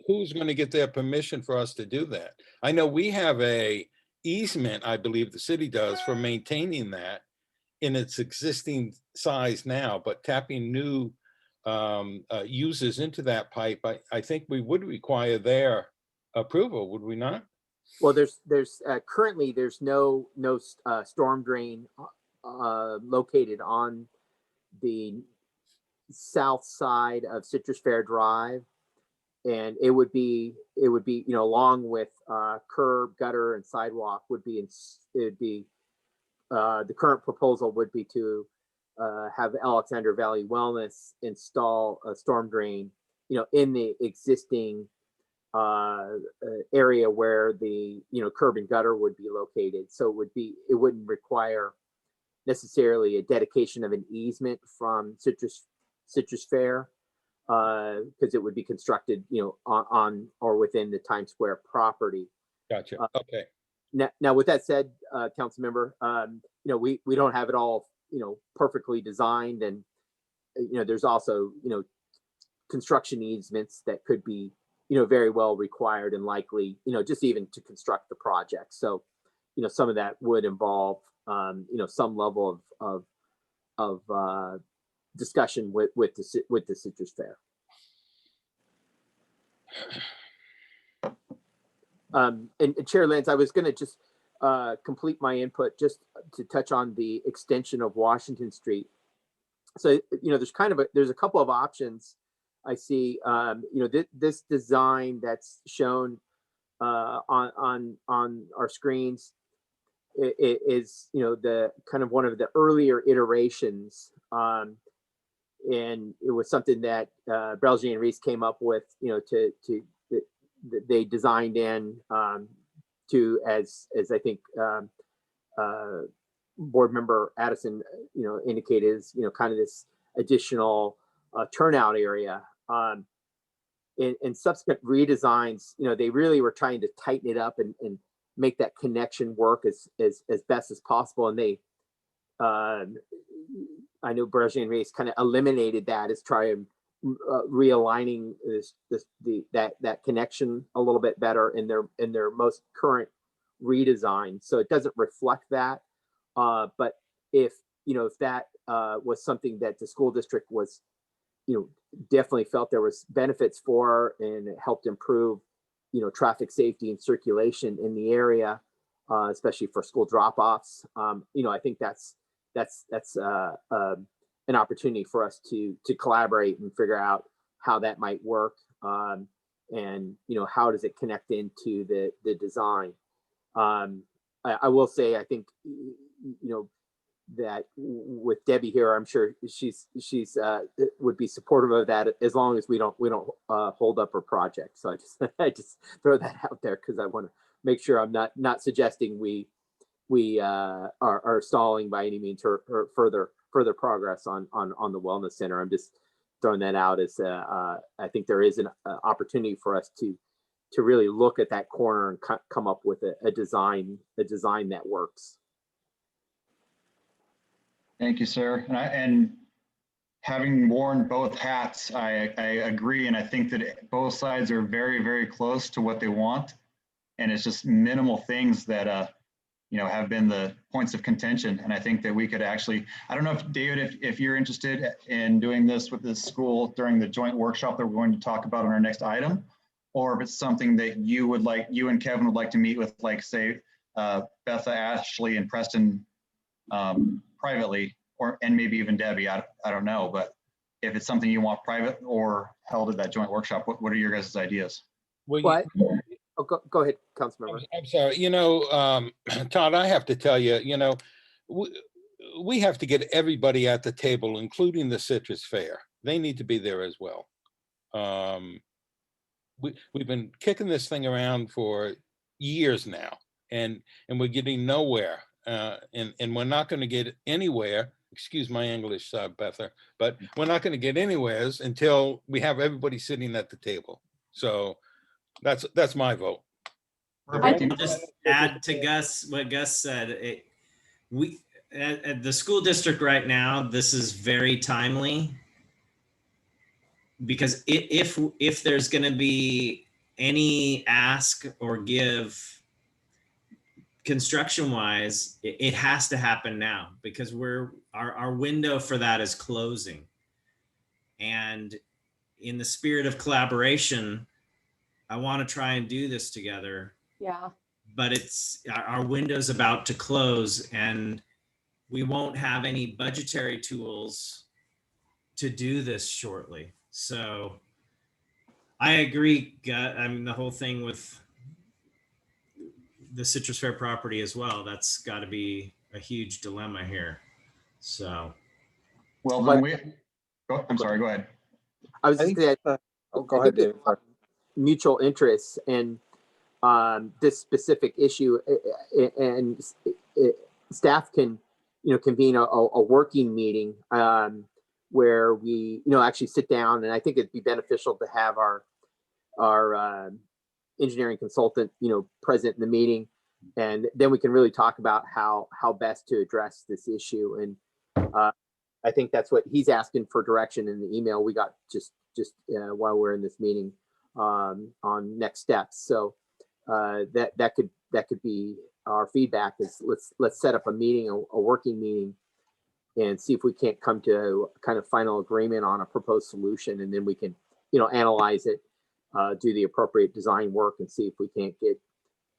who's going to get their permission for us to do that? I know we have a easement, I believe the city does, for maintaining that in its existing size now, but tapping new users into that pipe, I think we would require their approval, would we not? Well, there's currently there's no storm drain located on the south side of Citrus Fair Drive, and it would be along with curb, gutter, and sidewalk the current proposal would be to have Alexander Valley Wellness install a storm drain in the existing area where the curb and gutter would be located. So it wouldn't require necessarily a dedication of an easement from Citrus Fair, because it would be constructed on or within the Times Square property. Gotcha. Okay. Now with that said, council member, we don't have it all perfectly designed, and there's also construction easements that could be very well required and likely just even to construct the project. So some of that would involve some level of discussion with the Citrus Fair. And Chair Lenz, I was going to just complete my input just to touch on the extension of Washington Street. So there's a couple of options I see. This design that's shown on our screens is the kind of one of the earlier iterations, and it was something that Brelgy and Reese came up with they designed in to as I think board member Addison indicated is kind of this additional turnout area. In subsequent redesigns, they really were trying to tighten it up and make that connection work as best as possible. And they, I know Brelgy and Reese kind of eliminated that as trying realigning that connection a little bit better in their most current redesign. So it doesn't reflect that. But if that was something that the school district was definitely felt there was benefits for, and it helped improve traffic safety and circulation in the area, especially for school drop-offs, I think that's an opportunity for us to collaborate and figure out how that might work, and how does it connect into the design. I will say, I think that with Debbie here, I'm sure she's would be supportive of that, as long as we don't hold up her project. So I just throw that out there, because I want to make sure I'm not suggesting we are stalling by any means or further progress on the wellness center. I'm just throwing that out as I think there is an opportunity for us to really look at that corner and come up with a design that works. Thank you, sir. And having worn both hats, I agree. And I think that both sides are very, very close to what they want. And it's just minimal things that, have been the points of contention. And I think that we could actually, I don't know if David, if you're interested in doing this with the school during the joint workshop that we're going to talk about on our next item, or if it's something that you and Kevin would like to meet with, like say, Betha, Ashley, and Preston privately, and maybe even Debbie, I don't know, but if it's something you want private or held at that joint workshop, what are your guys' ideas? Well, What? Oh, go ahead, Councilmember. I'm sorry, Todd, I have to tell you, we have to get everybody at the table, including the Citrus Fair. They need to be there as well. We've been kicking this thing around for years now, and we're getting nowhere. And we're not going to get anywhere. Excuse my English, Betha, but we're not going to get anywhere until we have everybody sitting at the table. So that's my vote. I'll just add to what Gus said. We at the school district right now, this is very timely, because if there's going to be any ask or give construction wise, it has to happen now, because our window for that is closing. And in the spirit of collaboration, I want to try and do this together. Yeah. But our window's about to close, and we won't have any budgetary tools to do this shortly. So I agree. I mean, the whole thing with the Citrus Fair property as well, that's got to be a huge dilemma here. So. Well, then I'm sorry, go ahead. I was just going to go ahead, David. Mutual interests in this specific issue, and staff can, convene a working meeting where we, actually sit down, and I think it'd be beneficial to have our engineering consultant, present in the meeting, and then we can really talk about how best to address this issue. And I think that's what he's asking for direction in the email we got just while we're in this meeting on next steps. So that could be our feedback, is let's set up a meeting, a working meeting, and see if we can't come to a kind of final agreement on a proposed solution, and then we can analyze it, do the appropriate design work, and see if we can't get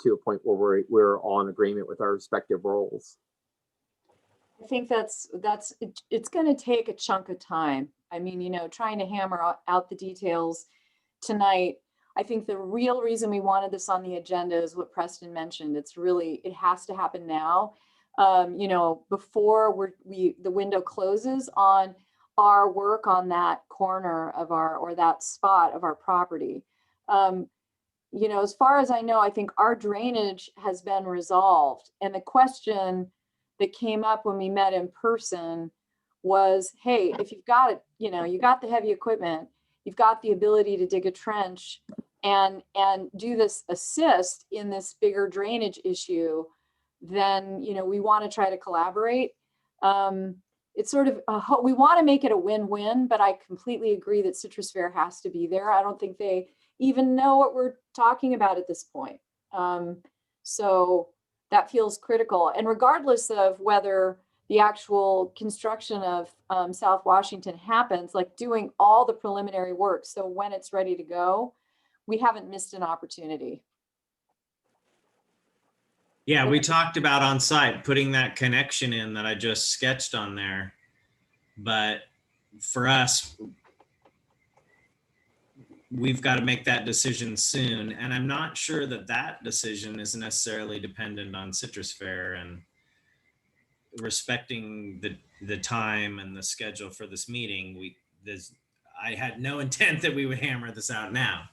to a point where we're all in agreement with our respective roles. I think it's going to take a chunk of time. I mean, trying to hammer out the details tonight. I think the real reason we wanted this on the agenda is what Preston mentioned. It has to happen now. Before the window closes on our work on that corner of or that spot of our property. As far as I know, I think our drainage has been resolved. And the question that came up when we met in person was, hey, if you've got it, you got the heavy equipment, you've got the ability to dig a trench and do this assist in this bigger drainage issue, then, we want to try to collaborate. It's sort of, we want to make it a win-win, but I completely agree that Citrus Fair has to be there. I don't think they even know what we're talking about at this point. So that feels critical. And regardless of whether the actual construction of South Washington happens, like doing all the preliminary work, so when it's ready to go, we haven't missed an opportunity. Yeah, we talked about on site putting that connection in that I just sketched on there. But for us, we've got to make that decision soon. And I'm not sure that decision is necessarily dependent on Citrus Fair, and respecting the time and the schedule for this meeting. I had no intent that we would hammer this out now,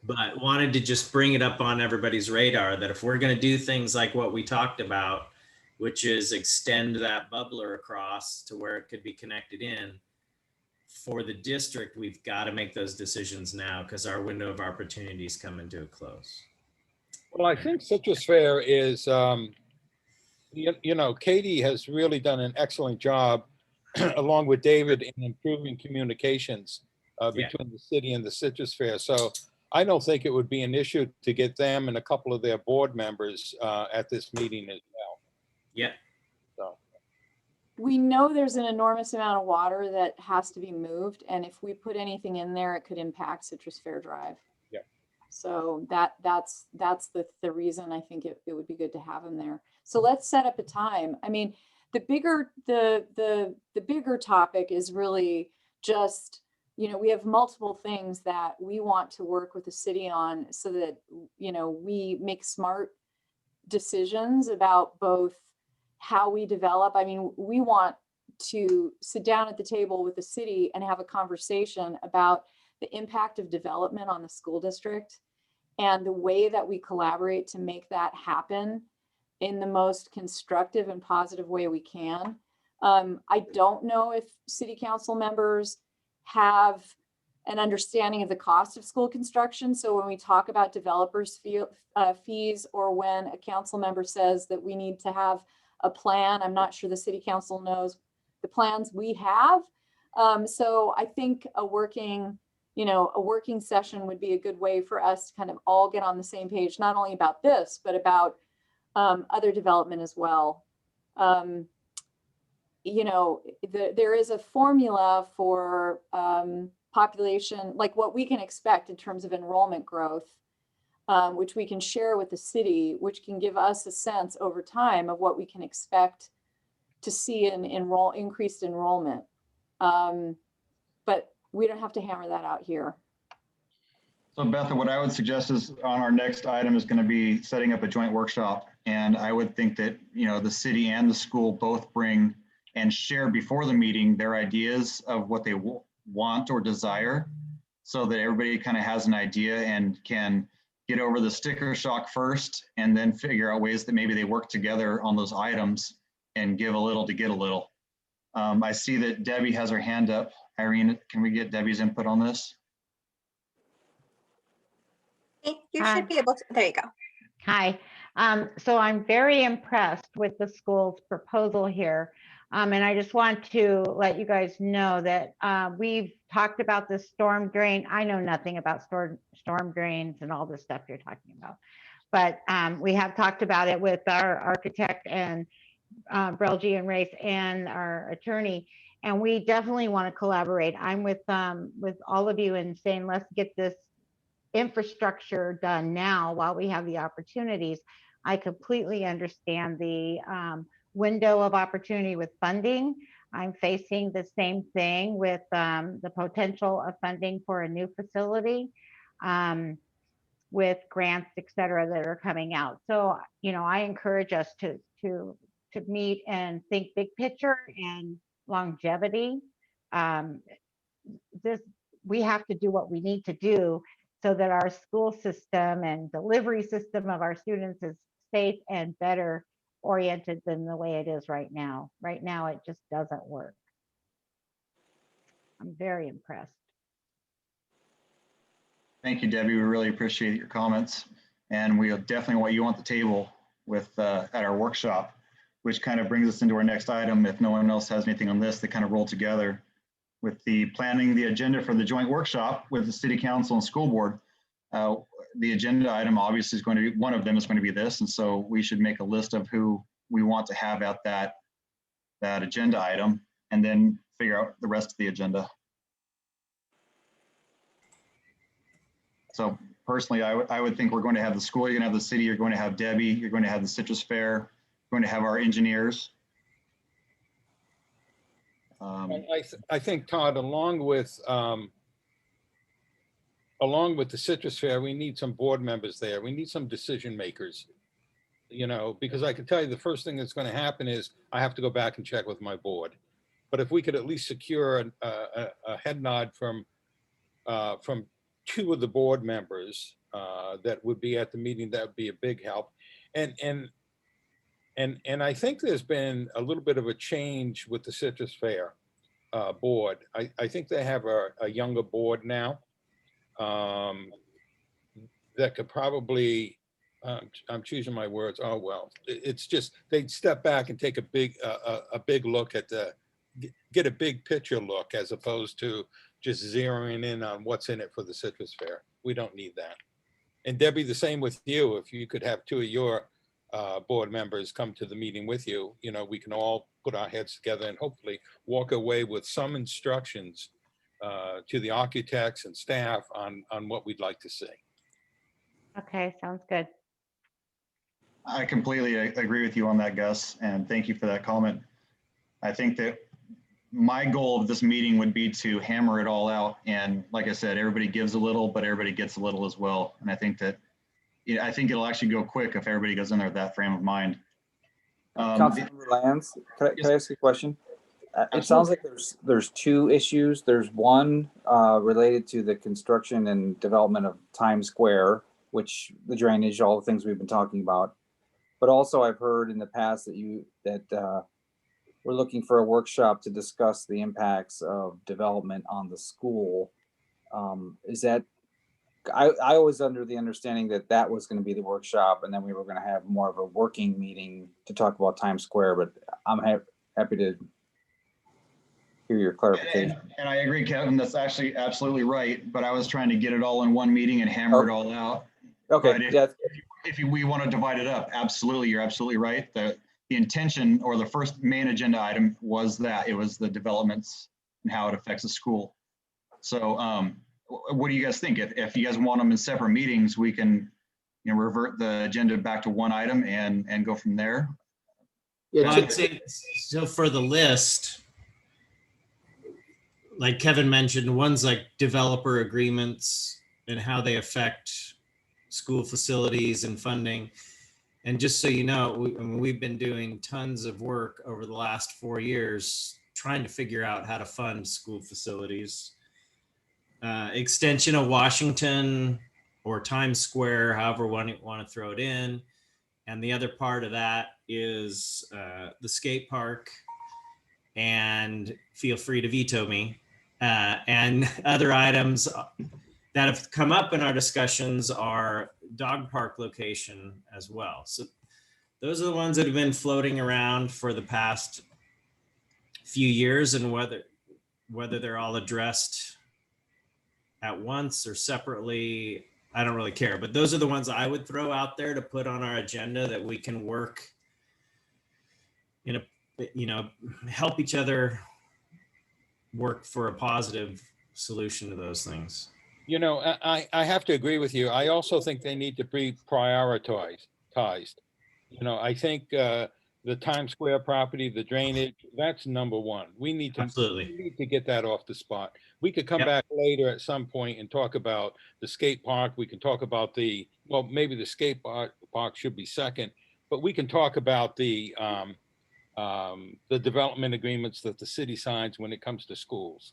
but wanted to just bring it up on everybody's radar that if we're going to do things like what we talked about, which is extend that bubbler across to where it could be connected in for the district, we've got to make those decisions now, because our window of opportunity is coming to a close. Well, I think Citrus Fair is, Katie has really done an excellent job along with David in improving communications between the city and the Citrus Fair. So I don't think it would be an issue to get them and a couple of their board members at this meeting as well. Yeah. So We know there's an enormous amount of water that has to be moved. And if we put anything in there, it could impact Citrus Fair Drive. Yeah. So that's the reason I think it would be good to have him there. So let's set up a time. I mean, the bigger topic is really just, we have multiple things that we want to work with the city on so that, we make smart decisions about both how we develop. I mean, we want to sit down at the table with the city and have a conversation about the impact of development on the school district and the way that we collaborate to make that happen in the most constructive and positive way we can. I don't know if city council members have an understanding of the cost of school construction. So when we talk about developers' fees, or when a council member says that we need to have a plan, I'm not sure the city council knows the plans we have. So I think a working session would be a good way for us to kind of all get on the same page, not only about this, but about other development as well. There is a formula for population, like what we can expect in terms of enrollment growth, which we can share with the city, which can give us a sense over time of what we can expect to see in increased enrollment. But we don't have to hammer that out here. So Betha, what I would suggest is on our next item is going to be setting up a joint workshop. And I would think that, the city and the school both bring and share before the meeting their ideas of what they want or desire, so that everybody kind of has an idea and can get over the sticker shock first, and then figure out ways that maybe they work together on those items and give a little to get a little. I see that Debbie has her hand up. Irene, can we get Debbie's input on this? You should be able to, there you go. Hi. So I'm very impressed with the school's proposal here. And I just want to let you guys know that we've talked about the storm drain. I know nothing about storm drains and all this stuff you're talking about, but we have talked about it with our architect and Brelgy and Race and our attorney, and we definitely want to collaborate. I'm with all of you in saying, let's get this infrastructure done now while we have the opportunities. I completely understand the window of opportunity with funding. I'm facing the same thing with the potential of funding for a new facility with grants, et cetera, that are coming out. So, I encourage us to meet and think big picture and longevity. We have to do what we need to do so that our school system and delivery system of our students is safe and better oriented than the way it is right now. Right now, it just doesn't work. I'm very impressed. Thank you, Debbie. We really appreciate your comments. And we definitely want you on the table with at our workshop, which kind of brings us into our next item. If no one else has anything on this, they kind of roll together with the planning the agenda for the joint workshop with the city council and school board. The agenda item obviously is going to be, one of them is going to be this. And so we should make a list of who we want to have at that agenda item, and then figure out the rest of the agenda. So personally, I would think we're going to have the school, you're going to have the city, you're going to have Debbie, you're going to have the Citrus Fair, you're going to have our engineers. I think, Todd, along with the Citrus Fair, we need some board members there. We need some decision makers, because I can tell you the first thing that's going to happen is I have to go back and check with my board. But if we could at least secure a head nod from two of the board members that would be at the meeting, that would be a big help. And I think there's been a little bit of a change with the Citrus Fair board. I think they have a younger board now that could probably, I'm choosing my words. Oh, well, it's just, they'd step back and take a big look at get a big picture look, as opposed to just zeroing in on what's in it for the Citrus Fair. We don't need that. And Debbie, the same with you. If you could have two of your board members come to the meeting with you, we can all put our heads together and hopefully walk away with some instructions to the architects and staff on what we'd like to see. Okay, sounds good. I completely agree with you on that, Gus, and thank you for that comment. I think that my goal of this meeting would be to hammer it all out. And like I said, everybody gives a little, but everybody gets a little as well. And I think that, I think it'll actually go quick if everybody goes in there with that frame of mind. Councilmember Lands, can I ask you a question? It Absolutely. sounds like there's two issues. There's one related to the construction and development of Times Square, which the drainage, all the things we've been talking about. But also I've heard in the past that we're looking for a workshop to discuss the impacts of development on the school. Is that, I was under the understanding that that was going to be the workshop, and then we were going to have more of a working meeting to talk about Times Square, but I'm happy to hear your clarification. And I agree, Kevin, that's actually absolutely right. But I was trying to get it all in one meeting and hammer it all out. Okay, But yeah, if we want to divide it up, absolutely, you're absolutely right. The intention or the first main agenda item was that it was the developments and how it affects the school. So what do you guys think? If you guys want them in separate meetings, we can, revert the agenda back to one item and go from there. Yeah, Well, I'd say, so for the list, like Kevin mentioned, ones like developer agreements and how they affect school facilities and funding. And just so you know, we've been doing tons of work over the last 4 years trying to figure out how to fund school facilities. Extension of Washington or Times Square, however one you want to throw it in. And the other part of that is the skate park. And feel free to veto me. And other items that have come up in our discussions are dog park location as well. So those are the ones that have been floating around for the past few years, and whether they're all addressed at once or separately, I don't really care. But those are the ones I would throw out there to put on our agenda that we can work help each other work for a positive solution to those things. I have to agree with you. I also think they need to be prioritized. I think the Times Square property, the drainage, that's number one. We need to get that off the spot. We could come back later at some point and talk about the skate park. We can talk about maybe the skate park should be second, but we can talk about the development agreements that the city signs when it comes to schools.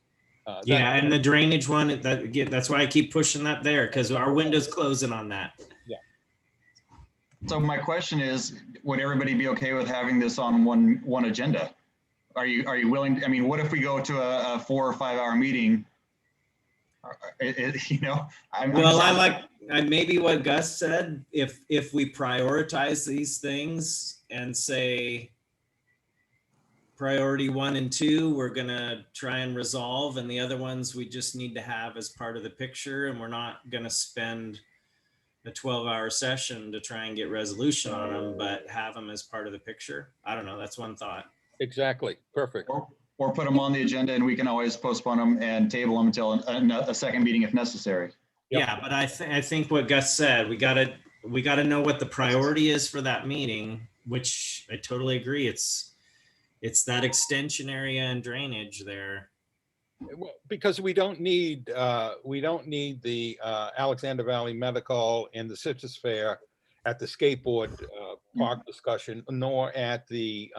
And the drainage one, that's why I keep pushing that there, because our window's closing on that. Yeah. So my question is, would everybody be okay with having this on one agenda? Are you willing? I mean, what if we go to a 4 or 5 hour meeting? I like maybe what Gus said. If we prioritize these things and say, priority 1 and 2, we're gonna try and resolve, and the other ones we just need to have as part of the picture, and we're not gonna spend a 12-hour session to try and get resolution on them, but have them as part of the picture. I don't know. That's one thought. Exactly. Perfect. Or put them on the agenda, and we can always postpone them and table them until a second meeting if necessary. Yep. Yeah, but I think what Gus said, we gotta know what the priority is for that meeting, which I totally agree. It's that extension area and drainage there. Well, because we don't need the Alexander Valley Medical and the Citrus Fair at the skateboard park discussion, nor at the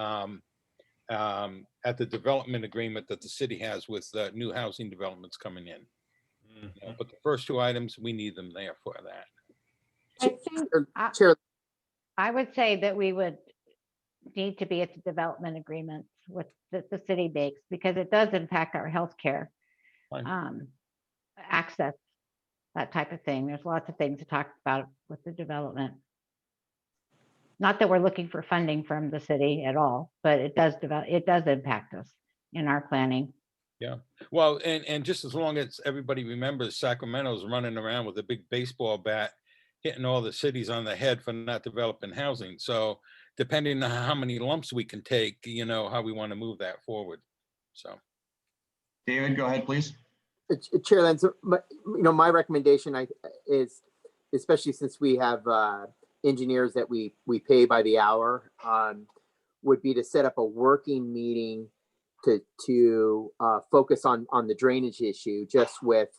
development agreement that the city has with new housing developments coming in. Mm-hmm. But the first 2 items, we need them there for that. I think Chair, I would say that we would need to be at the development agreements with the city makes, because it does impact our healthcare, Fine. access, that type of thing. There's lots of things to talk about with the development. Not that we're looking for funding from the city at all, but it does impact us in our planning. Yeah. Well, and just as long as everybody remembers, Sacramento's running around with a big baseball bat, hitting all the cities on the head for not developing housing. So depending on how many lumps we can take, how we want to move that forward. So. David, go ahead, please. Chair, then, my recommendation is especially since we have engineers that we pay by the hour, would be to set up a working meeting to focus on the drainage issue, just with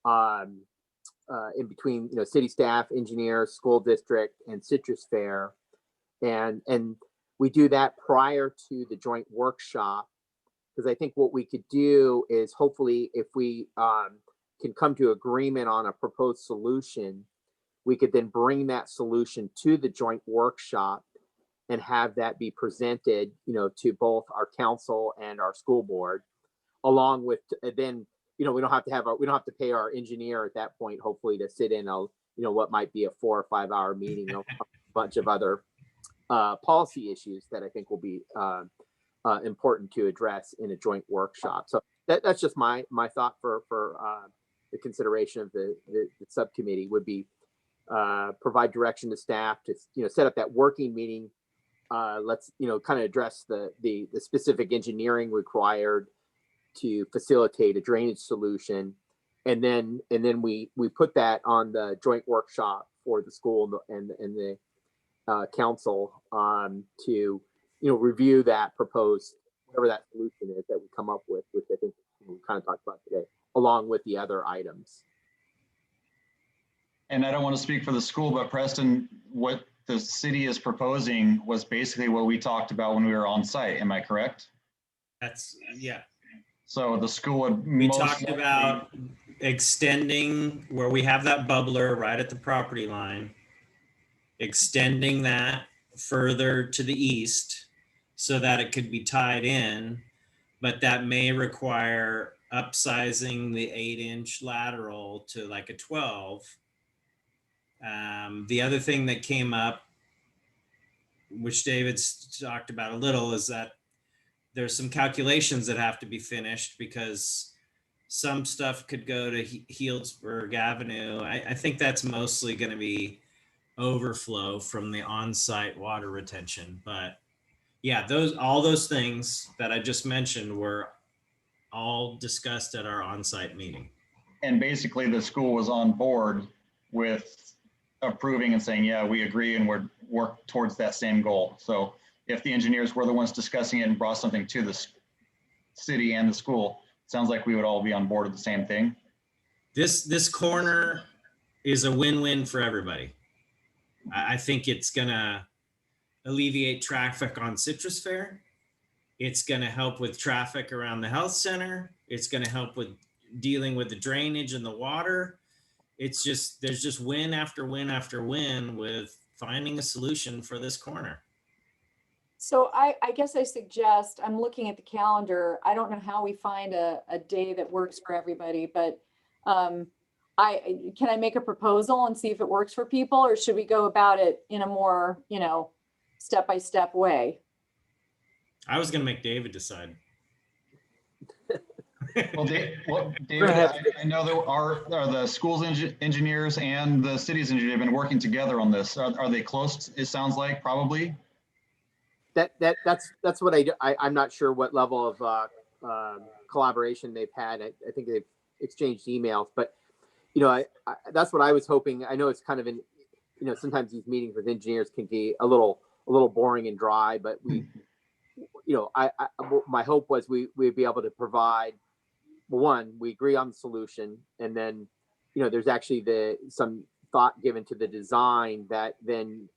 in between, city staff, engineers, school district, and Citrus Fair, and we do that prior to the joint workshop, because I think what we could do is, hopefully, if we can come to agreement on a proposed solution, we could then bring that solution to the joint workshop and have that be presented, to both our council and our school board, along with then, we don't have to pay our engineer at that point, hopefully, to sit in what might be a 4 or 5 hour meeting, a bunch of other policy issues that I think will be important to address in a joint workshop. So that's just my thought for the consideration of the subcommittee would be provide direction to staff to set up that working meeting. Let's kind of address the specific engineering required to facilitate a drainage solution, and then we put that on the joint workshop for the school and the council to review that proposed, whatever that solution is that we come up with, which I think we kind of talked about today, along with the other items. And I don't want to speak for the school, but Preston, what the city is proposing was basically what we talked about when we were on site. Am I correct? Yeah. So the school would. We talked about extending where we have that bubbler right at the property line, extending that further to the east so that it could be tied in, but that may require upsizing the 8-inch lateral to like a 12. The other thing that came up, which David's talked about a little, is that there's some calculations that have to be finished because some stuff could go to Healdsburg Avenue. I think that's mostly going to be overflow from the on-site water retention. But yeah, all those things that I just mentioned were all discussed at our on-site meeting. And basically the school was on board with approving and saying, yeah, we agree and we're work towards that same goal. So if the engineers were the ones discussing it and brought something to the city and the school, it sounds like we would all be on board with the same thing. This corner is a win-win for everybody. I think it's gonna alleviate traffic on Citrus Fair. It's gonna help with traffic around the health center. It's gonna help with dealing with the drainage and the water. It's just, there's just win after win after win with finding a solution for this corner. So I guess I suggest, I'm looking at the calendar. I don't know how we find a day that works for everybody, but can I make a proposal and see if it works for people, or should we go about it in a more, step-by-step way? I was gonna make David decide. Well, David, I know there are the school's engineers and the city's engineer have been working together on this. Are they close? It sounds like probably. That's what I'm not sure what level of collaboration they've had. I think they've exchanged emails, but that's what I was hoping. I know it's kind of sometimes these meetings with engineers can be a little boring and dry, but my hope was we'd be able to provide, one, we agree on the solution, and then there's actually some thought given to the design that then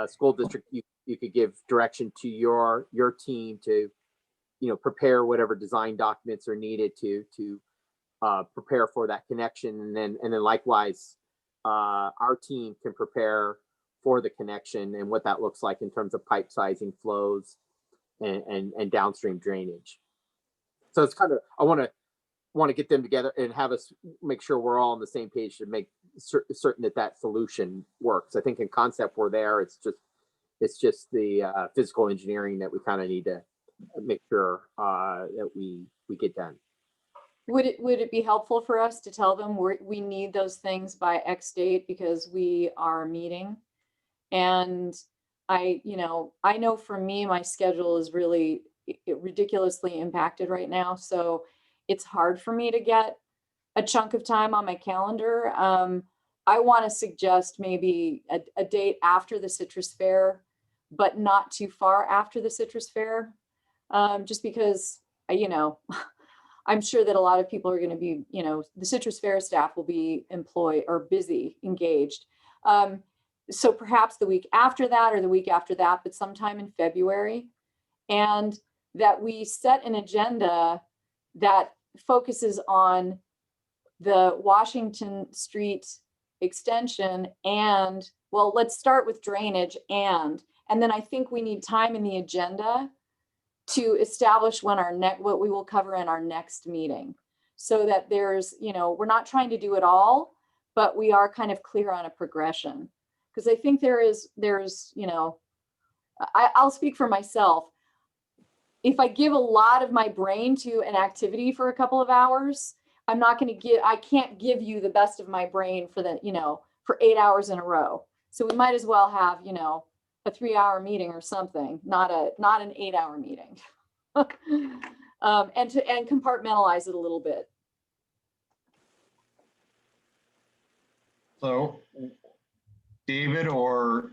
school district you could give direction to your team to prepare whatever design documents are needed to prepare for that connection, and then likewise our team can prepare for the connection and what that looks like in terms of pipe sizing, flows, and downstream drainage. So it's kind of, I want to get them together and have us make sure we're all on the same page to make certain that solution works. I think in concept we're there. It's just the physical engineering that we kind of need to make sure that we get done. Would it be helpful for us to tell them we need those things by X date because we are meeting? And I know for me, my schedule is really ridiculously impacted right now. So it's hard for me to get a chunk of time on my calendar. I want to suggest maybe a date after the Citrus Fair, but not too far after the Citrus Fair. Just because, you know, I'm sure that a lot of people are going to be, you know, the Citrus Fair staff will be employed or busy, engaged. So perhaps the week after that or the week after that, but sometime in February. And that we set an agenda that focuses on the Washington Street extension and, well, let's start with drainage and then I think we need time in the agenda to establish when what we will cover in our next meeting, so that there's, you know, we're not trying to do it all, but we are kind of clear on a progression. Because I think there's, you know, I'll speak for myself. If I give a lot of my brain to an activity for a couple of hours, I can't give you the best of my brain for the, you know, for 8 hours in a row. So we might as well have, you know, a 3-hour meeting or something, not an 8-hour meeting. And compartmentalize it a little bit. So David, or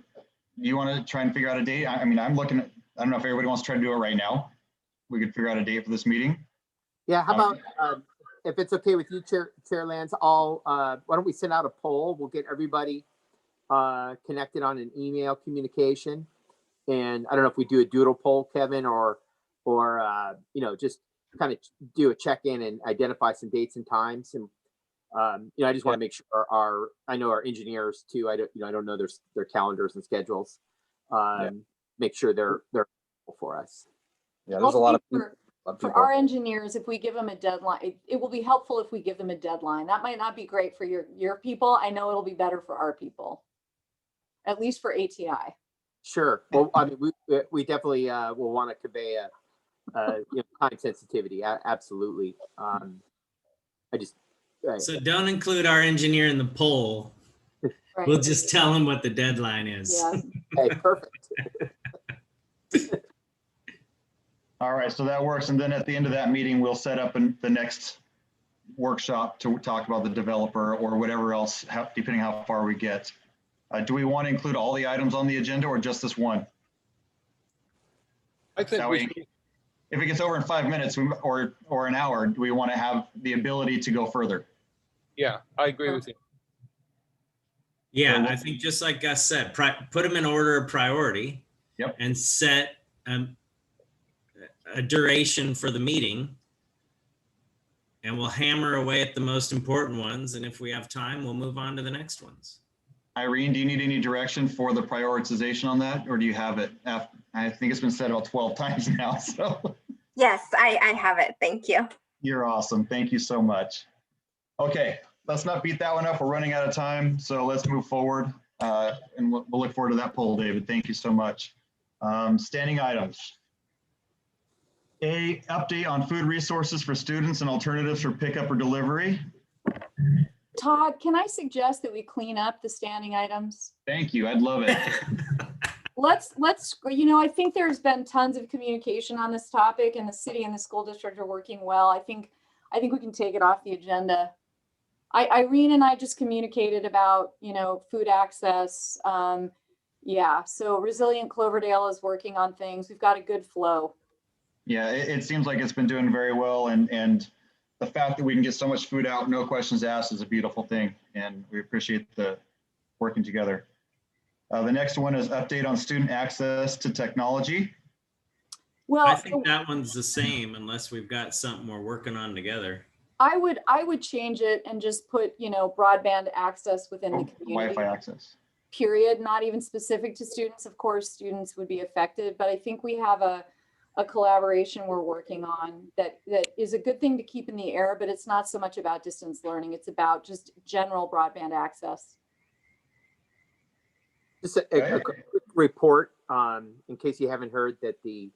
you want to try and figure out a date? I mean, I'm looking at, I don't know if everybody wants to try to do it right now. We could figure out a date for this meeting. Yeah, how about, if it's okay with you, Chair Lance, why don't we send out a poll? We'll get everybody connected on an email communication. And I don't know if we do a doodle poll, Kevin, or you know, just kind of do a check-in and identify some dates and times. And you know, I just want to make sure I know our engineers too. I don't know their calendars and schedules. Make sure they're for us. Yeah, there's a lot of for our engineers, if we give them a deadline, it will be helpful if we give them a deadline. That might not be great for your people. I know it'll be better for our people, at least for ATI. Sure. Well, I mean, we definitely will want to convey a you know, time sensitivity. Absolutely. So don't include our engineer in the poll. Right. We'll just tell him what the deadline is. Yeah. Okay, perfect. All right, so that works. And then at the end of that meeting, we'll set up the next workshop to talk about the developer or whatever else, depending how far we get. Do we want to include all the items on the agenda or just this one? I think That we way, should, if it gets over in 5 minutes or an hour, do we want to have the ability to go further? yeah, I agree with you. Yeah, I think just like Gus said, put them in order of priority. Yep. And set a duration for the meeting. And we'll hammer away at the most important ones. And if we have time, we'll move on to the next ones. Irene, do you need any direction for the prioritization on that, or do you have it? I think it's been said about 12 times now, so. Yes, I have it. Thank you. You're awesome. Thank you so much. Okay, let's not beat that one up. We're running out of time, so let's move forward. And we'll look forward to that poll, David. Thank you so much. Standing items. A, update on food resources for students and alternatives for pickup or delivery. Todd, can I suggest that we clean up the standing items? Thank you. I'd love it. Let's, you know, I think there's been tons of communication on this topic and the city and the school district are working well. I think we can take it off the agenda. Irene and I just communicated about, you know, food access. Yeah, so Resilient Cloverdale is working on things. We've got a good flow. Yeah, it seems like it's been doing very well, and the fact that we can get so much food out, no questions asked, is a beautiful thing, and we appreciate the working together. The next one is update on student access to technology. Well, I think that one's the same unless we've got something we're working on together. I would change it and just put, you know, broadband access within the community. Wi-Fi access. Period, not even specific to students. Of course, students would be affected, but I think we have a collaboration we're working on that is a good thing to keep in the air, but it's not so much about distance learning. It's about just general broadband access. Just a quick report, in case you haven't heard, that the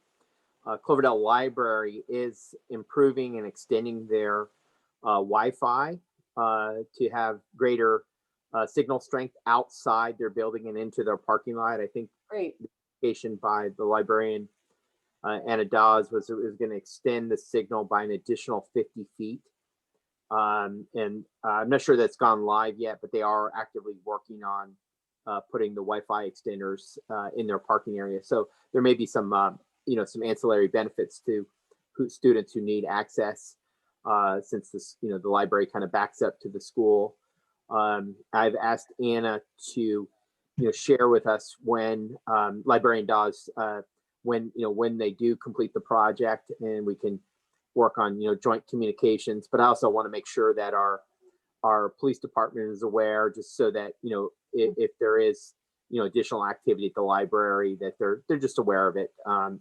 Cloverdale Library is improving and extending their Wi-Fi to have greater signal strength outside their building and into their parking lot. I think Great. the indication by the librarian Anna Dawes was going to extend the signal by an additional 50 feet And I'm not sure that's gone live yet, but they are actively working on putting the Wi-Fi extenders in their parking area. So there may be some, some ancillary benefits to students who need access since this, the library kind of backs up to the school. I've asked Anna to, share with us when librarian Dawes, when they do complete the project, and we can work on, joint communications. But I also want to make sure that our police department is aware, just so that, if there is, additional activity at the library, that they're just aware of it,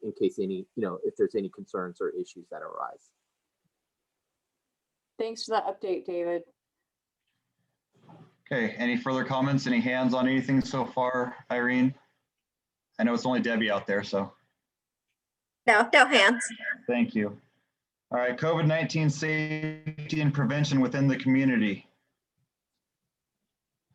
in case any, if there's any concerns or issues that arise. Thanks for that update, David. Okay, any further comments? Any hands on anything so far, Irene? I know it's only Debbie out there, so No, no hands. thank you. All right, COVID-19 safety and prevention within the community.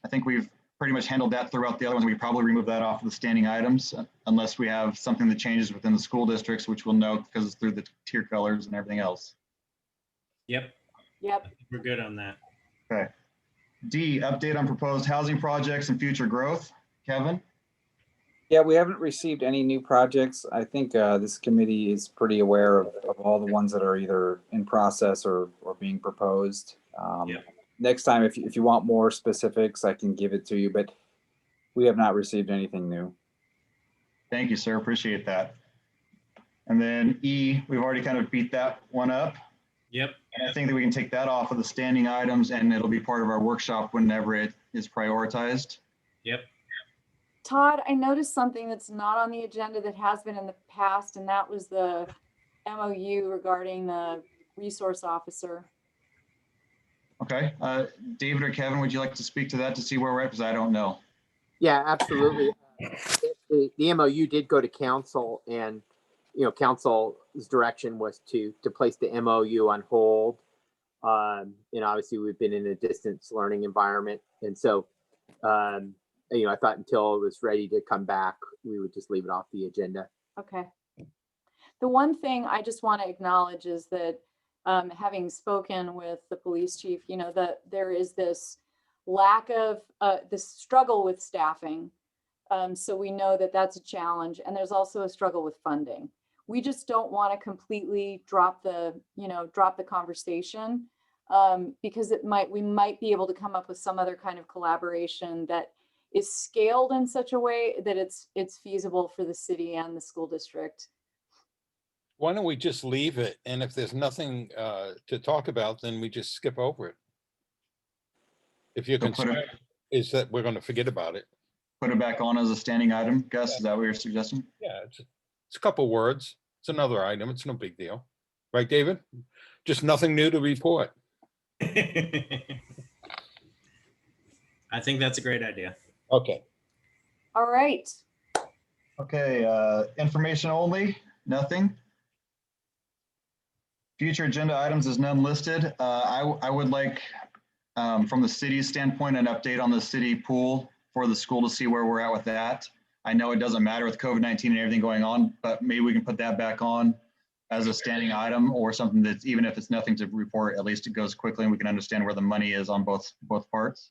I think we've pretty much handled that throughout the other ones. We probably remove that off of the standing items unless we have something that changes within the school districts, which we'll note because it's through the tier colors and everything else. Yep, Yep. we're good on that. Okay. D, update on proposed housing projects and future growth. Kevin? Yeah, we haven't received any new projects. I think this committee is pretty aware of all the ones that are either in process or being proposed. Yep. Next time, if you want more specifics, I can give it to you, but we have not received anything new. Thank you, sir. Appreciate that. And then E, we've already kind of beat that one up. Yep. And I think that we can take that off of the standing items and it'll be part of our workshop whenever it is prioritized. Yep. Todd, I noticed something that's not on the agenda that has been in the past, and that was the MOU regarding the resource officer. Okay. David or Kevin, would you like to speak to that to see where we're at? Because I don't know. Yeah, absolutely. The MOU did go to council, and council's direction was to place the MOU on hold. Obviously we've been in a distance learning environment, and so I thought until it was ready to come back, we would just leave it off the agenda. Okay. The one thing I just want to acknowledge is that having spoken with the police chief, that there is this lack of this struggle with staffing. So we know that that's a challenge, and there's also a struggle with funding. We just don't want to completely drop the conversation because we might be able to come up with some other kind of collaboration that is scaled in such a way that it's feasible for the city and the school district. Why don't we just leave it? And if there's nothing to talk about, then we just skip over it. If your concern is that we're going to forget about it. Put it back on as a standing item. Gus, is that what you're suggesting? Yeah, it's a couple words. It's another item. It's no big deal. Right, David? Just nothing new to report. I think that's a great idea. Okay. All right. Okay, information only, nothing. Future agenda items is none listed. I would like, from the city's standpoint, an update on the city pool for the school to see where we're at with that. I know it doesn't matter with COVID-19 and everything going on, but maybe we can put that back on as a standing item or something that's, even if it's nothing to report, at least it goes quickly and we can understand where the money is on both parts.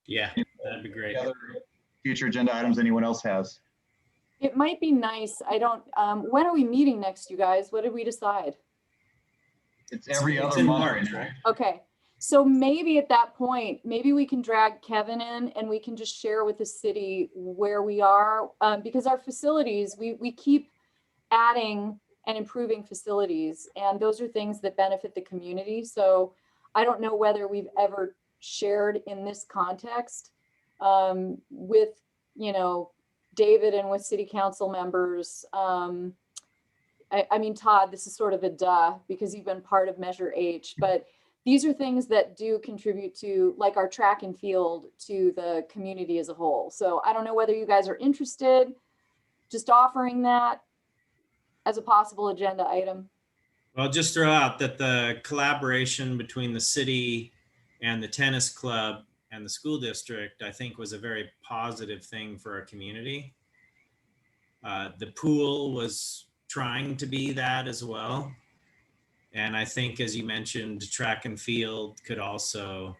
Yeah, that'd be great. Other future agenda items anyone else has? It might be nice. I don't, when are we meeting next, you guys? What did we decide? It's every It's other in month. March, right? Okay. So maybe at that point, maybe we can drag Kevin in and we can just share with the city where we are, because our facilities, we keep adding and improving facilities, and those are things that benefit the community. So I don't know whether we've ever shared in this context with, David and with city council members. I mean, Todd, this is sort of a duh because you've been part of Measure H, but these are things that do contribute to, like, our track and field to the community as a whole. So I don't know whether you guys are interested, just offering that as a possible agenda item. Well, I'll just throw out that the collaboration between the city and the tennis club and the school district, I think, was a very positive thing for our community. The pool was trying to be that as well. And I think, as you mentioned, track and field could also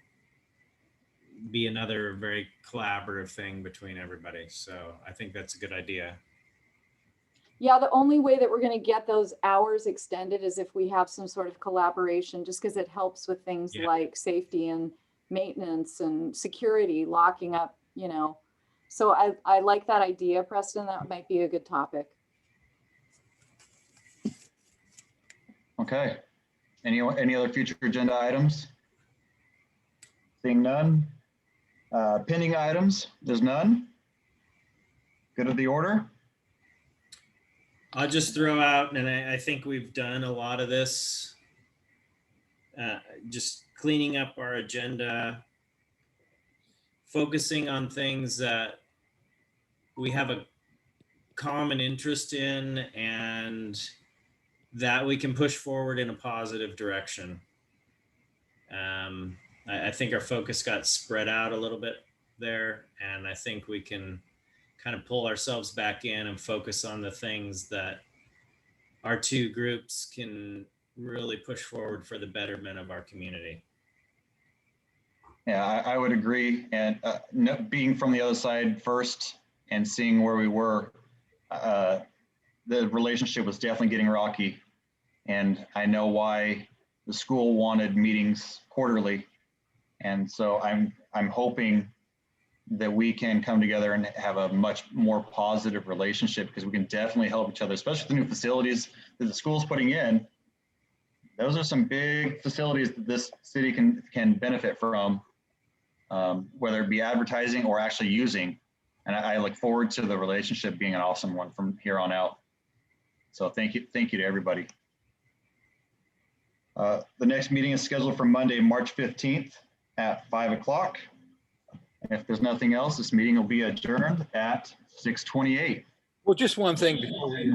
be another very collaborative thing between everybody. So I think that's a good idea. Yeah, the only way that we're going to get those hours extended is if we have some sort of collaboration, just because it helps with things Yeah. like safety and maintenance and security, locking up, you know. So I like that idea, Preston. That might be a good topic. Okay. Any other future agenda items? Seeing none. Pending items, there's none. Good of the order. I'll just throw out, and I think we've done a lot of this, just cleaning up our agenda, focusing on things that we have a common interest in and that we can push forward in a positive direction. I think our focus got spread out a little bit there, and I think we can kind of pull ourselves back in and focus on the things that our two groups can really push forward for the betterment of our community. Yeah, I would agree. And being from the other side first and seeing where we were, the relationship was definitely getting rocky. And I know why the school wanted meetings quarterly. And so I'm hoping that we can come together and have a much more positive relationship, because we can definitely help each other, especially the new facilities that the school's putting in. Those are some big facilities that this city can benefit from, whether it be advertising or actually using. And I look forward to the relationship being an awesome one from here on out. So thank you to everybody. The next meeting is scheduled for Monday, March 15th at 5 o'clock. If there's nothing else, this meeting will be adjourned at 6:28. Well, just one thing before we,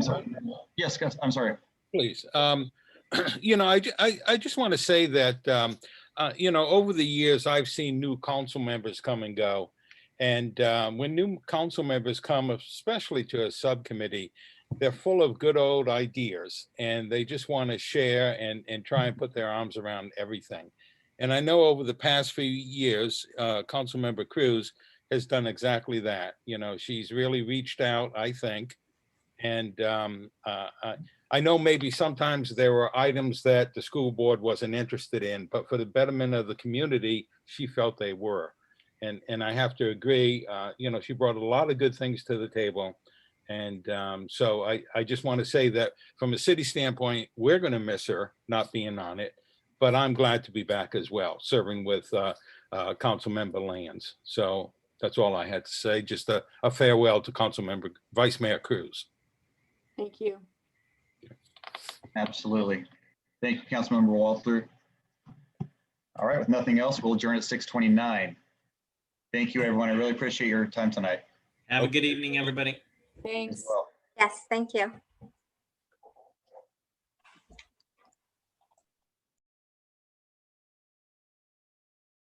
Yes, guys, I'm sorry. please. You know, I just want to say that, you know, over the years, I've seen new council members come and go. And when new council members come, especially to a subcommittee, they're full of good old ideas, and they just want to share and try and put their arms around everything. And I know over the past few years, Councilmember Cruz has done exactly that. You know, she's really reached out, I think. And I know maybe sometimes there were items that the school board wasn't interested in, but for the betterment of the community, she felt they were. And I have to agree, you know, she brought a lot of good things to the table. And so I just want to say that from a city standpoint, we're going to miss her not being on it. But I'm glad to be back as well, serving with Councilmember Lands. So that's all I had to say. Just a farewell to Councilmember Vice Mayor Cruz. Thank you. Absolutely. Thank you, Councilmember Walter. All right, with nothing else, we'll adjourn at 6:29. Thank you, everyone. I really appreciate your time tonight. Have a good evening, everybody. Thanks. As well. Yes, thank you.